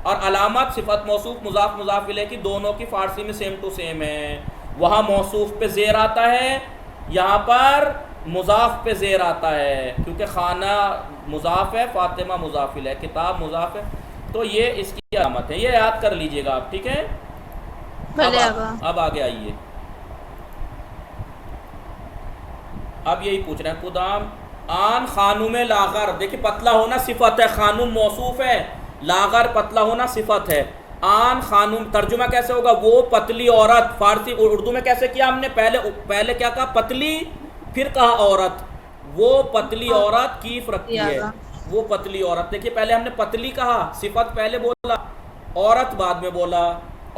और अलामत सिफत मौसूफ मुज़ाफ मुज़ाफ इलैह की दोनों की फ़ारसी में सेम टू सेम है। वहाँ मौसूफ पे ज़ेर आता है, यहाँ पर मुज़ाफ पे ज़ेर आता है, क्योंकि खाना मुज़ाफ है, फातिमा मुज़ाफ इलैह, किताब मुज़ाफ है। तो ये इसकी अलामत है, ये याद कर लीजिएगा आप। ठीक है। अब आगे आइए। अब यही पूछ रहे हैं, कुदाम आन खानुम लागर। देखिए पतला होना सिफत है, खानुम मौसूफ है, लागर पतला होना सिफत है। आन खानुम तर्जुमा कैसे होगा? वो पतली औरत। फारसी उर्दू में कैसे किया हमने? पहले क्या कहा? पतली, फिर कहा औरत। वो पतली औरत कीफ रखती है, वो पतली औरत। देखिए पहले हमने पतली कहा, सिफत पहले बोला, औरत बाद में बोला।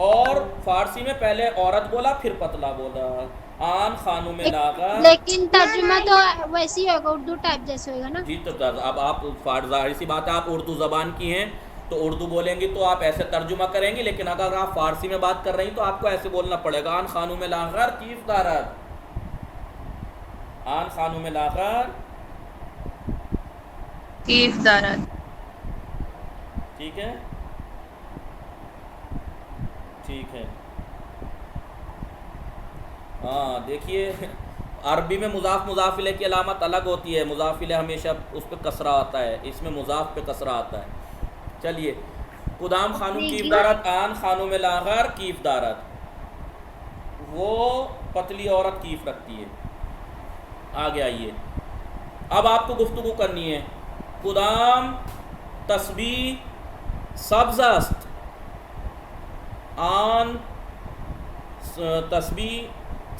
और फारसी में पहले औरत बोला फिर पतला बोला। आन खानुम लागर। लेकिन तर्जुमा तो वैसी होगा, उर्दू टाइप जैसे होगा ना? जी, तो अब आप ज़ाहिर सी बात है, आप उर्दू ज़बान की हैं तो उर्दू बोलेंगी तो आप ऐसे तर्जुमा करेंगी। लेकिन अगर आप फ़ारसी में बात कर रही तो आपको ऐसे बोलना पड़ेगा। आन खानुम लागर कीफ दारत, आन खानुम लागर कीफ दारत। ठीक है, ठीक है। हाँ देखिए, अरबी में मुज़ाफ मुज़ाफ इलैह की अलामत अलग होती है। मुज़ाफ इलैह हमेशा उस पर कसरा आता है, इसमें मुज़ाफ पे कसरा आता है। चलिए, कुदाम खानुम कीफ दारत, आन खानुम लागर कीफ दारत। वो पतली औरत कीफ रखती है। आगे आइए, अब आपको गुफ्तगू करनी है। कुदाम तस्बीह सब्ज़ अस्त, आन तस्बी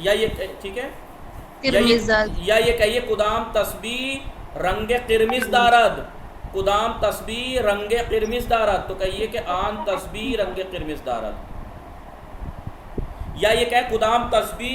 या ये ठीक है, या ये कहिए कुदाम तस्बी रंगे किरमिज दारद, कुदाम तस्बी रंगे किरमिज दारद, तो कहिए कि आन तस्बी रंगे किरमिज दारद, या ये कहे कुदाम तस्बी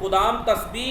कुदाम तस्बी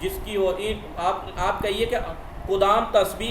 जिसकी हो आप कहिए कि कुदाम तस्बी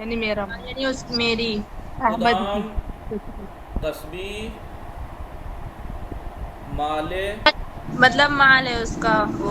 यानी मेरा, यानी उस मेरी कुदाम तस्बी माले, मतलब माल है उसका वो।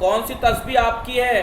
कौन सी तस्बी आपकी है,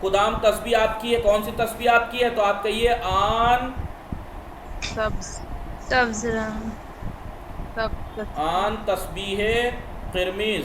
कुदाम तस्बी आपकी है। कौन सी तस्बी आपकी है, तो आप कहिए आन सब्ज़ रंग, आन तस्बीह किरमिज,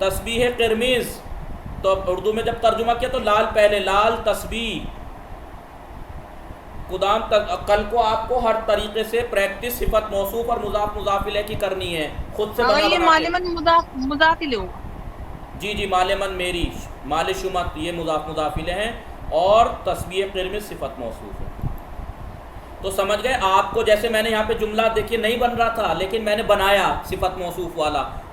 तस्बीह किरमिज। तो उर्दू में जब तर्जुमा किया तो लाल पहले, लाल तस्बीह कुदाम कल को आपको हर तरीके से प्रैक्टिस सिफत मौसूफ और मुजाफ मुजाफिले की करनी है, खुद से बना ये मालेमन मुजाफिले हो। जी जी, मालेमन मेरी, माले शुमत ये मुजाफ मुजाफिले हैं और तस्बीह किरमिज सिफत मौसूफ है। तो समझ गए आपको, जैसे मैंने यहाँ पे जुमला देखिए नहीं बन रहा था लेकिन मैंने बनाया सिफत मौसूफ वाला,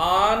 आन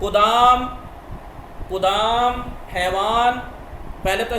कुदाम, कुदाम हैवान, पहले तो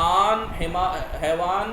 आन हैवान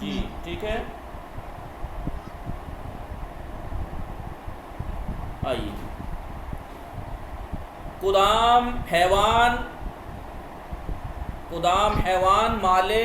जी ठीक है, आइए कुदाम हैवान, कुदाम हैवान माले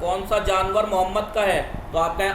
कौन सा जानवर मोहम्मद का है, तो आप कहें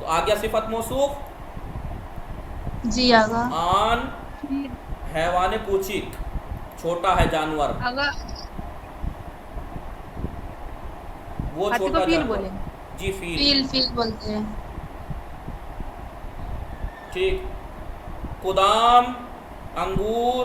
तो आ गया सिफत मौसूफ, जी आगा, आन हैवान कूचिक छोटा है जानवर, वो छोटा जानवर, जी फील बोलते हैं। ठीक, कुदाम अंगूर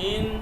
इन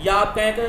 या आप कहें कि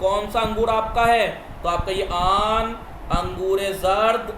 कौन सा अंगूर आपका है, तो आप कहिए आन अंगूर जर्द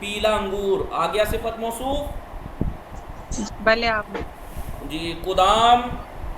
पीला अंगूर। आ गया सिफत मौसूफ, भले आप जी। कुदाम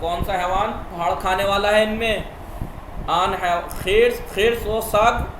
कौन सा हैवान, फाड़ खाने वाला है इनमें, आन है खिर्स व सग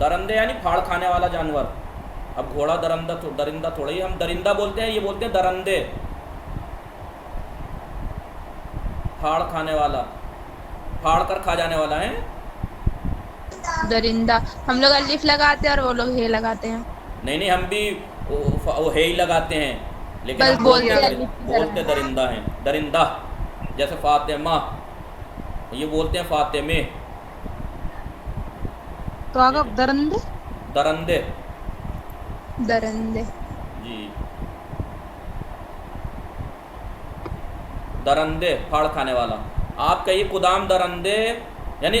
दरंदे यानी फाड़ खाने वाला जानवर। अब घोड़ा दरिंदा थोड़ा ही हम दरिंदा बोलते हैं, ये बोलते हैं दरंदे, फाड़ खाने वाला, फाड़ कर खा जाने वाला है दरिंदा। हम लोग अलिफ लगाते हैं और वो लोग हे लगाते हैं। नहीं हम भी वो हे ही लगाते हैं, लेकिन हम बोलते दरिंदा हैं, दरिंदा। जैसे फातिमा, ये बोलते हैं फातिमे। तो आगे दरंदे, दरंदे दरंदे जी, दरंदे फाड़ खाने वाला। आप कहिए कुदाम दरंदे यानी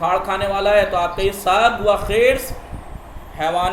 फाड़ खाने वाला है, तो आप कहिए सग व खिर्स हैवान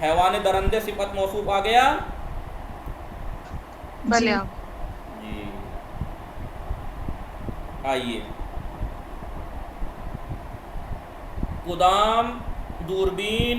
हैवान दरंदे सिफत मौसूफ आ गया। भले जी आइए, कुदाम दूरबीन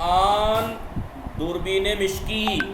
आन दूरबीन मिश्की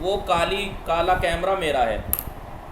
वो काला कैमरा मेरा है,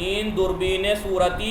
इन दूरबीन सूरती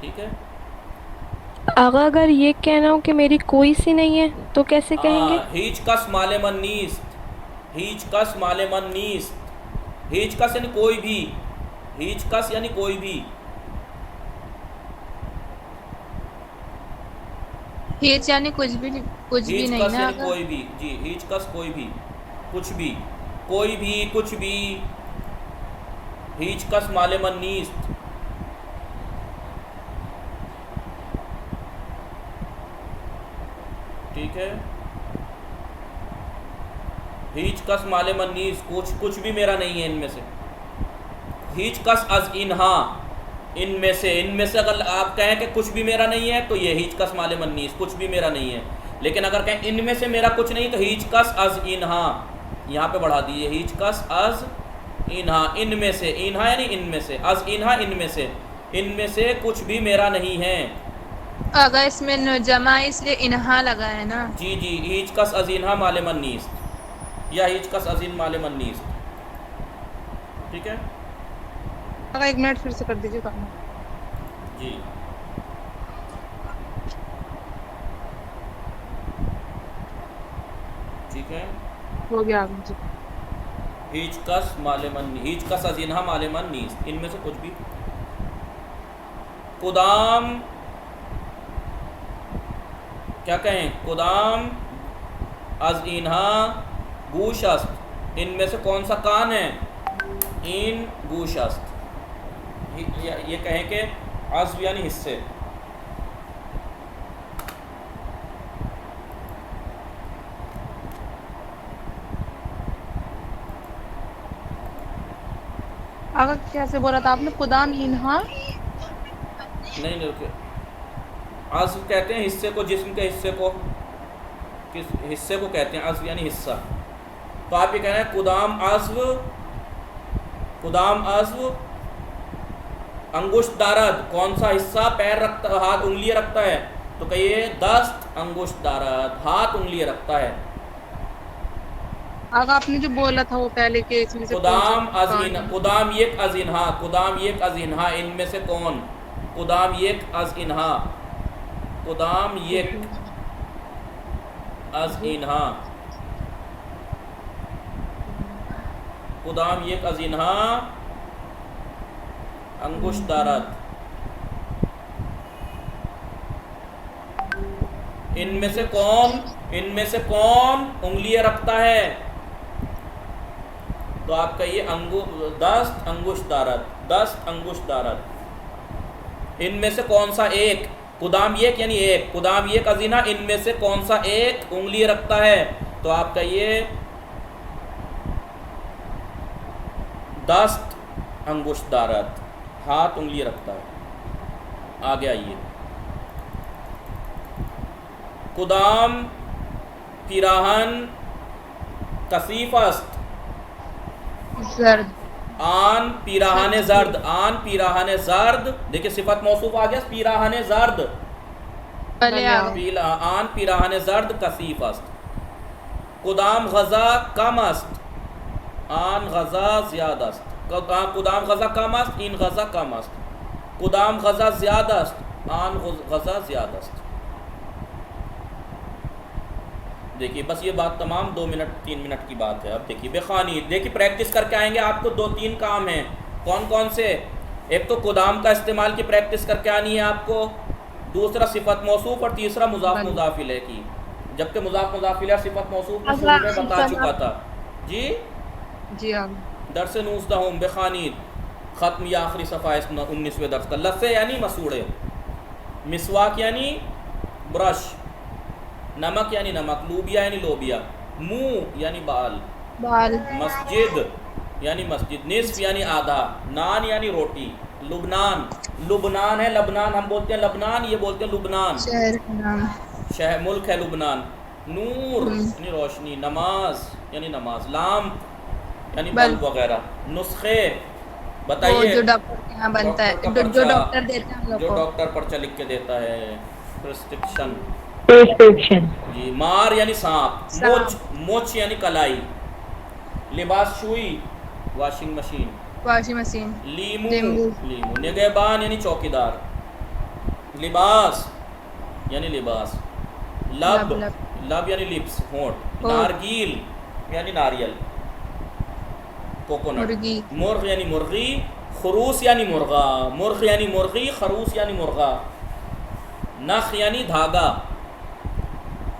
ठीक है। आगा अगर ये कहना हो कि मेरी कोई सी नहीं है तो कैसे कहेंगे? हीच कस माले मन नीस्त, हीच कस माले मन नीस्त। हीच कस यानी कोई भी, हीच कस यानी कोई भी। हिच यानी कुछ भी नहीं हीच ना कस यानी अगर। कोई भी जी, हीच कस कोई भी, कुछ भी, कोई भी, कुछ भी। हीच कस माले मन नीस्त। ठीक है। हीच कस माले मन नीस्त, कुछ भी मेरा नहीं है इनमें से। हीच कस अज इन्हा, इनमें से अगर आप कहें कि कुछ भी मेरा नहीं है तो ये हीच कस माले मन नीस्त, कुछ भी मेरा नहीं है। लेकिन अगर कहें इनमें से मेरा कुछ नहीं तो हीच कस अज इन्हा, यहाँ पे बढ़ा दीजिए, हीच कस अज इन्हा, इनमें से, इन्हा यानी इनमें से, अज इन्हा इनमें से कुछ भी मेरा नहीं है। अगर इसमें जमा है इसलिए इन्हा लगा है ना। जी जी, हीच कस अज इन्हा माले मन नीस्त या हीच कस अज इन माले मन नीस्त। ठीक है। अगर 1 मिनट फिर से कर दीजिए काम। जी ठीक है। हो गया मुझे। हीच कस माले मन, हीच कस अज इन्हा माले मन नीस्त, इनमें से कुछ भी। कुदाम, क्या कहें, कुदाम अज इन्हा गूशस्त, इनमें से कौन सा कान है, इन गूशस्त। ये कहें कि अज़्व यानी हिस्से। अगर कैसे बोला था आपने? कुदाम इन्हा नहीं रुके, अज़्व कहते हैं हिस्से को, जिस्म के हिस्से को, किस हिस्से को कहते हैं अज़्व यानी हिस्सा। तो आप ये कह रहे हैं कुदाम अज़्व, कुदाम अज़्व अंगुष्ठ दारद, कौन सा हिस्सा पैर रखता, हाथ उंगलियां रखता है, तो कहिए दस्त अंगुष्ठ दारद, हाथ उंगलियां रखता है। अगर आपने जो बोला था वो पहले के इसमें से कुदाम अज़िन्हा, कुदाम येक अज़िन्हा, कुदाम येक अज़िन्हा, इनमें से कौन, कुदाम येक अज़िन्हा, कुदाम येक अज़िन्हा, कुदाम येक अज़िन्हा अंगुष्ठ दारद, इनमें से कौन उंगलियां रखता है, तो आप कहिए दस्त अंगुष्ठ दारद, दस्त अंगुष्ठ दारद। इनमें से कौन सा एक, कुदाम येक यानी एक, कुदाम येक अज़िन्हा, इनमें से कौन सा एक उंगली रखता है, तो आप कहिए दस्त अंगुष्ठ दारद, हाथ उंगली रखता है। आगे आइए, कुदाम पिराहन कसीफस्त, जर्द, आन पिराहने जर्द, आन पिराहने जर्द, देखिए सिफत मौसूफ आ गया, पिराहने जर्द, आन पिराहने जर्द कसीफस्त। कुदाम गज़ा कम अस्त, आन गज़ा ज़्यादस्त, कुदाम गज़ा कम अस्त, इन गज़ा कम अस्त। कुदाम गज़ा ज़्यादस्त, आन गज़ा ज़्यादस्त। देखिए बस ये बात तमाम 2 मिनट 3 मिनट की बात है। अब देखिए बेखानी, देखिए प्रैक्टिस करके आएंगे, आपको 2-3 काम हैं। कौन कौन से, एक तो कुदाम का इस्तेमाल की प्रैक्टिस करके आनी है आपको, दूसरा सिफत मौसूफ और तीसरा मुज़ाफ मुज़ाफ इलैह की, जबकि मुज़ाफ मुज़ाफ इलैह सिफत मौसूफ में शुरू में बता चुका था। जी जी हाँ, दर्स नूज़दहुम बेखानी ख़त्म या आखिरी सफ़ा 19वें दर्स का। लस्से यानी मसूड़े, मिसवाक यानी ब्रश, नमक यानी नमक, लूबिया यानी लोबिया, मुंह यानी बाल, मस्जिद यानी मस्जिद, निस्फ यानी आधा, नान यानी रोटी, लुबनान, लुबनान है लबनान, हम बोलते हैं लबनान, ये बोलते हैं लुबनान, शहर का नाम, शहर मुल्क है लुबनान। नूर यानी रोशनी, नमाज यानी नमाज, लाम यानी बल्ब वगैरह। नुस्खे बताइए, जो डॉक्टर के यहाँ बनता है, जो डॉक्टर देते हैं हम लोग जो को, डॉक्टर पर्चा लिख के देता है, प्रिस्क्रिप्शन। जी, मार यानी सांप, मोच यानी कलाई, लिबास शुई वॉशिंग मशीन, वॉशिंग मशीन। लीमू लीमू। लीमू। निगहबान यानी चौकीदार। लिबास यानी लिबास। लब लब यानी लिप्स, होंठ। नारगील यानी नारियल, कोकोनट। मुर्गी। मुर्ग यानी मुर्गी। खरूस यानी मुर्गा, मुर्ग यानी मुर्गी, खरूस यानी मुर्गा। नख यानी धागा।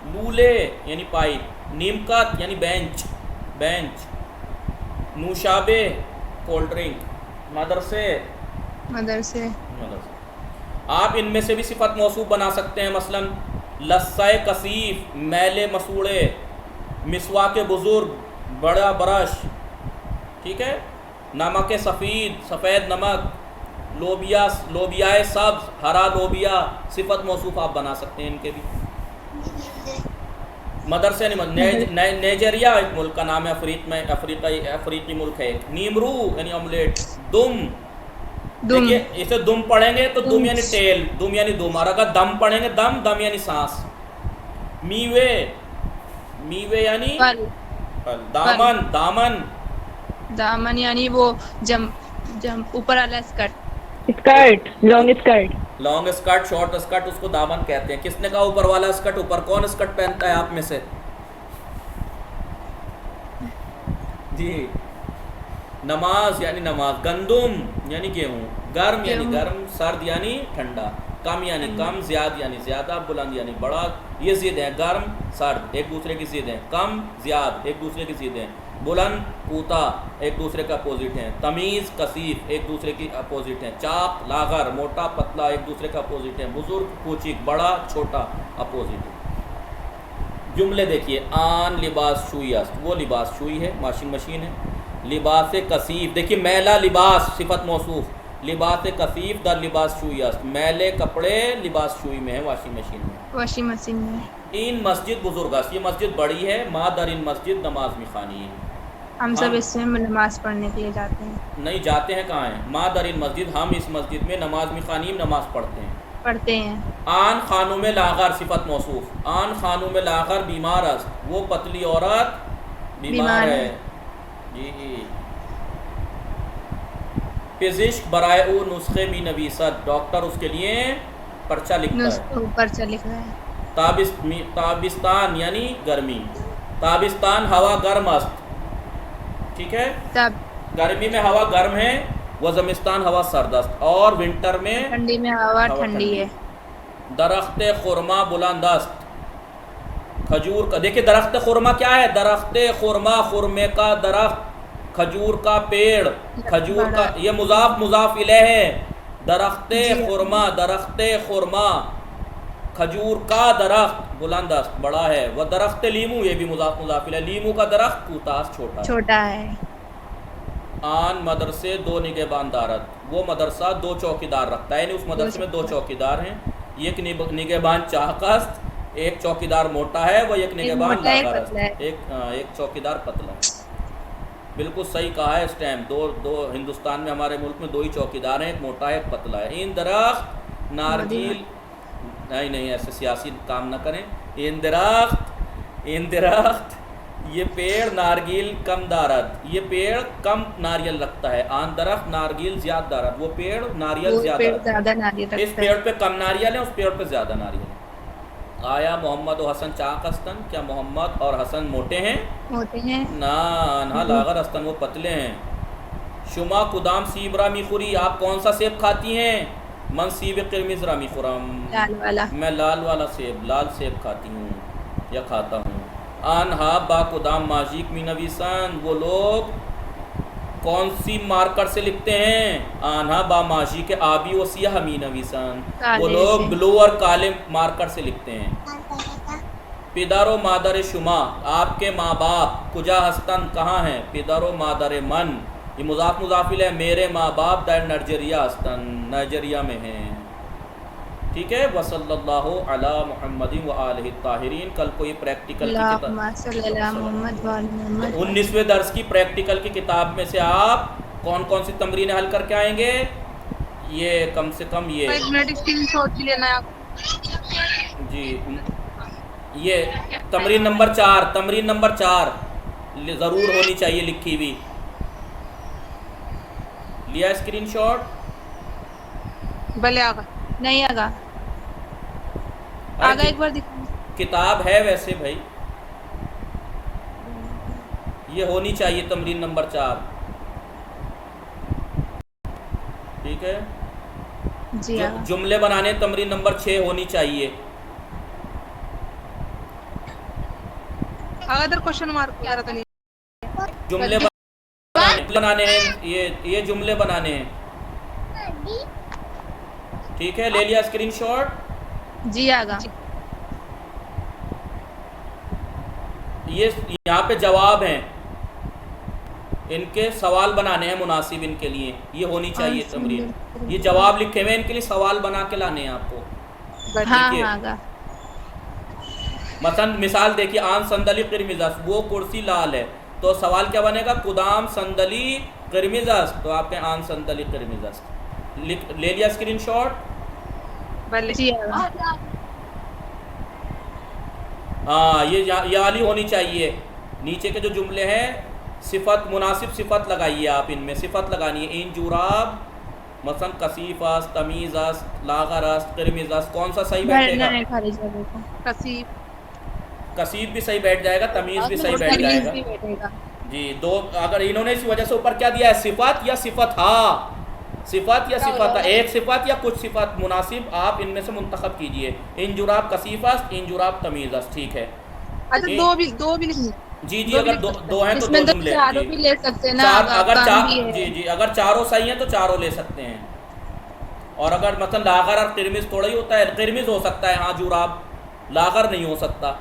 लूले यानी पाइप। नीमकत यानी बेंच, बेंच। नूशाबे कोल्ड ड्रिंक। मदरसे मदरसे। मदरसे। आप इनमें से भी सिफत मौसूफ बना सकते हैं, मसलन लस्साए कसीफ, मैले मसूड़े। मिसवाक बुजुर्ग, बड़ा ब्रश। ठीक है। नमक सफ़ीद, सफ़ेद नमक। लोबिया, लोबियाए सब्ज़, हरा लोबिया। सिफत मौसूफ आप बना सकते हैं इनके भी। मदरसे नाइजीरिया एक मुल्क का नाम है, अफ्रीकी मुल्क है। नीमरू यानी ऑमलेट। दुम, देखिए इसे दुम पढ़ेंगे तो दुम यानी टेल, दुम यानी दुम। और अगर दम पढ़ेंगे दम, दम यानी सांस। मीवे, मीवे यानी फल। दामन, दामन। दामन यानी वो जम ऊपर वाला skirt. Skirt, long skirt. Long skirt, short skirt, उसको दामन कहते हैं। किसने कहा ऊपर वाला स्कर्ट? ऊपर कौन स्कर्ट पहनता है आप में से? जी। नमाज यानी नमाज। गंदुम यानी गेहूँ। गर्म यानी गर्म, सर्द यानी ठंडा। कम यानी कम, ज्याद यानी ज्यादा, बुलंद यानी बड़ा। ये जिद हैं, गर्म सर्द एक दूसरे की जिद हैं। कम ज्याद एक दूसरे की जिद हैं। बुलंद ऊता एक दूसरे का अपोजिट हैं। तमीज़ कसीफ एक दूसरे की अपोजिट हैं। चाक लागर, मोटा पतला एक दूसरे का अपोजिट हैं। बुजुर्ग पूचिक, बड़ा छोटा अपोजिट है। जुमले देखिए। आन लिबास शुई अस्त, वो लिबास शुई है, वॉशिंग मशीन है। लिबास कसीफ, देखिए मैला लिबास सिफत मौसूफ। लिबास कसीफ द लिबास शुई अस्त, मैले कपड़े लिबास शुई में है, वॉशिंग मशीन में। वॉशिंग मशीन में। इन मस्जिद बुजुर्ग, ये मस्जिद बड़ी है। माँ दर इन मस्जिद नमाज में खानी है। हम सब इसमें नमाज पढ़ने के लिए जाते हैं। नहीं जाते हैं, कहाँ हैं? माँ दर इन मस्जिद, हम इस मस्जिद में नमाज में खानी नमाज पढ़ते हैं, पढ़ते हैं। आन खानों में लागर सिफत मौसूफ। आन खानों में लागर बीमार अस्त, वो पतली औरत बीमार है। जी। फिजिस्ट बराए उ नुस्खे भी नवीसत, डॉक्टर उसके लिए पर्चा लिखता है। पर्चा लिख रहा है। ताबिस्तान यानी गर्मी। ताबिस्तान हवा गर्म अस्त, ठीक है। तब गर्मी में हवा गर्म है, व ज़मिस्तान हवा सर्द अस्त, और विंटर में ठंडी में हवा ठंडी है। दरख्त खुरमा बुलंद अस्त, खजूर का। देखिए दरख्त खुरमा क्या है? दरख्त खुरमा, खुरमे का दरख्त, खजूर का पेड़, खजूर का, ये मुजाफ मुजाफ इलैह है। दरख्त खुरमा, दरख्त खुरमा, खजूर का दरख्त बुलंद अस्त, बड़ा है। वह दरख्त लीमू, ये भी मुजाफ मुजाफ इलैह। लीमू का दरख्त कूतास, छोटा छोटा है। आन मदरसे दो निगहबान दारत, वो मदरसा दो चौकीदार रखता है, यानी उस मदरसे में दो चौकीदार हैं। एक निगहबान चाहकस्त, एक चौकीदार मोटा है, वह एक निगहबान लागारस्त, एक चौकीदार पतला है। बिल्कुल सही कहा है इस टाइम। दो हिंदुस्तान में, हमारे मुल्क में दो ही चौकीदार हैं, एक मोटा है एक पतला है। इन दरख्त नारगील, नहीं ऐसे सियासी काम न करें। इन दरख्त ये पेड़ नारगिल कम दारत, ये पेड़ कम नारियल रखता है। आन दरख्त नारगिल ज्यादा दारत, वो पेड़ नारियल ज्यादा नारियल, इस पेड़ पे कम नारियल है, उस पेड़ पे ज्यादा नारियल है। आया मोहम्मद और हसन चाकस्तन, क्या मोहम्मद और हसन मोटे हैं? मोटे हैं ना लागर हस्तन, वो पतले हैं। शुमा कुदाम सीब रामी खुरी, आप कौन सा सेब खाती हैं? मन सीब किरमिज रामी खुरम, लाल वाला। मैं लाल वाला सेब, लाल सेब खाती हूँ या खाता हूँ। आनहा बा कुदाम माजिक मिनवीसन, वो लोग कौन सी मार्कर से लिखते हैं? आन्हा बा माजी के आबी व सियाह मीनवीसन, वो लोग ब्लू और काले मार्कर से लिखते हैं। पिदारो मादर शुमा, आपके माँ बाप कुजा हस्तन, कहाँ हैं? पिदारो मादर मन, ये मुजाफ मुजाफिल है। मेरे माँ बाप दर नाइजीरिया हस्तन, नाइजीरिया में हैं। ठीक है। वसल्लल्लाहु अला मुहम्मदिन व आलिहि ताहिरीन। कल को ये प्रैक्टिकल की किताब, 19वें दर्स की प्रैक्टिकल की किताब में से आप कौन कौन सी तमरीनें हल करके आएंगे? ये कम से कम ये जी, ये तमरीन नंबर 4, तमरीन नंबर 4 ज़रूर होनी चाहिए लिखी हुई। लिया स्क्रीनशॉट? भले आगा। नहीं आगा। आगा एक बार दिखा। किताब है वैसे भाई, ये होनी चाहिए तमरीन नंबर 4। ठीक है, जी आगा। जुमले बनाने तमरीन नंबर 6 होनी चाहिए। आगा इधर क्वेश्चन मार्क वगैरह तो नहीं? जुमले बनाने हैं, ये जुमले बनाने हैं। ठीक है, ले लिया स्क्रीनशॉट? जी आगा। ये यहाँ पे जवाब हैं, इनके सवाल बनाने हैं मुनासिब इनके लिए, ये होनी चाहिए तमरीन। ये जवाब लिखे हुए इनके लिए, सवाल बना के लाने हैं आपको। हाँ आगा। मसलन मिसाल देखिए, आन संदली किरमिज़स, वो कुर्सी लाल है, तो सवाल क्या बनेगा? कुदाम संदली किरमिज़स, तो आपके आन संदली किरमिज़स। ले लिया स्क्रीनशॉट? जी आगा। हाँ, ये वाली होनी चाहिए। नीचे के जो जुमले हैं, सिफत मुनासिब सिफत लगाइए आप, इनमें सिफत लगानी है। इन जुराब, मसलन कसीफस, तमीज़स, लागरस, किरमिज़स, कौन सा सही बैठेगा? कसीफ भी सही बैठ जाएगा, तमीज़ भी सही बैठ जाएगा जी। दो, अगर इन्होंने इस वजह से ऊपर क्या दिया है? सिफत या सिफत हा, सिफत या सिफत हा, एक सिफत या कुछ सिफत मुनासिब आप इनमें से मुंतखब कीजिए। इन जुराब कसीफस, इन जुराब तमीज़स। ठीक है, अच्छा दो भी नहीं। जी अगर दो हैं तो दो जुमले, चारों भी ले सकते हैं ना? अगर जी अगर चारों सही हैं तो चारों ले सकते हैं। और अगर मतलब लागर और किरमिज़ थोड़ा ही होता है, किरमिज़ हो सकता है हाँ, जुराब, लागर नहीं हो सकता।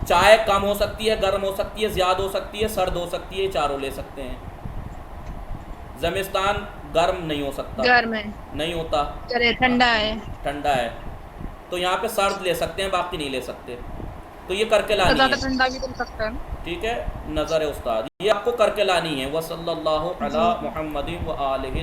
चाय कम हो सकती है, गर्म हो सकती है, ज़्यादा हो सकती है, सर्द हो सकती है, चारों ले सकते हैं। ज़मिस्तान गर्म नहीं हो सकता, गर्म है नहीं होता, ठंडा है, ठंडा है, तो यहाँ पे सर्द ले सकते हैं, बाकी नहीं ले सकते। तो ये करके लानी है, ठंडा भी तो सकता है। ठीक है, नज़र है उस्ताद, ये आपको करके लानी है। वसल्लल्लाहु अला मुहम्मदिन व आलिहि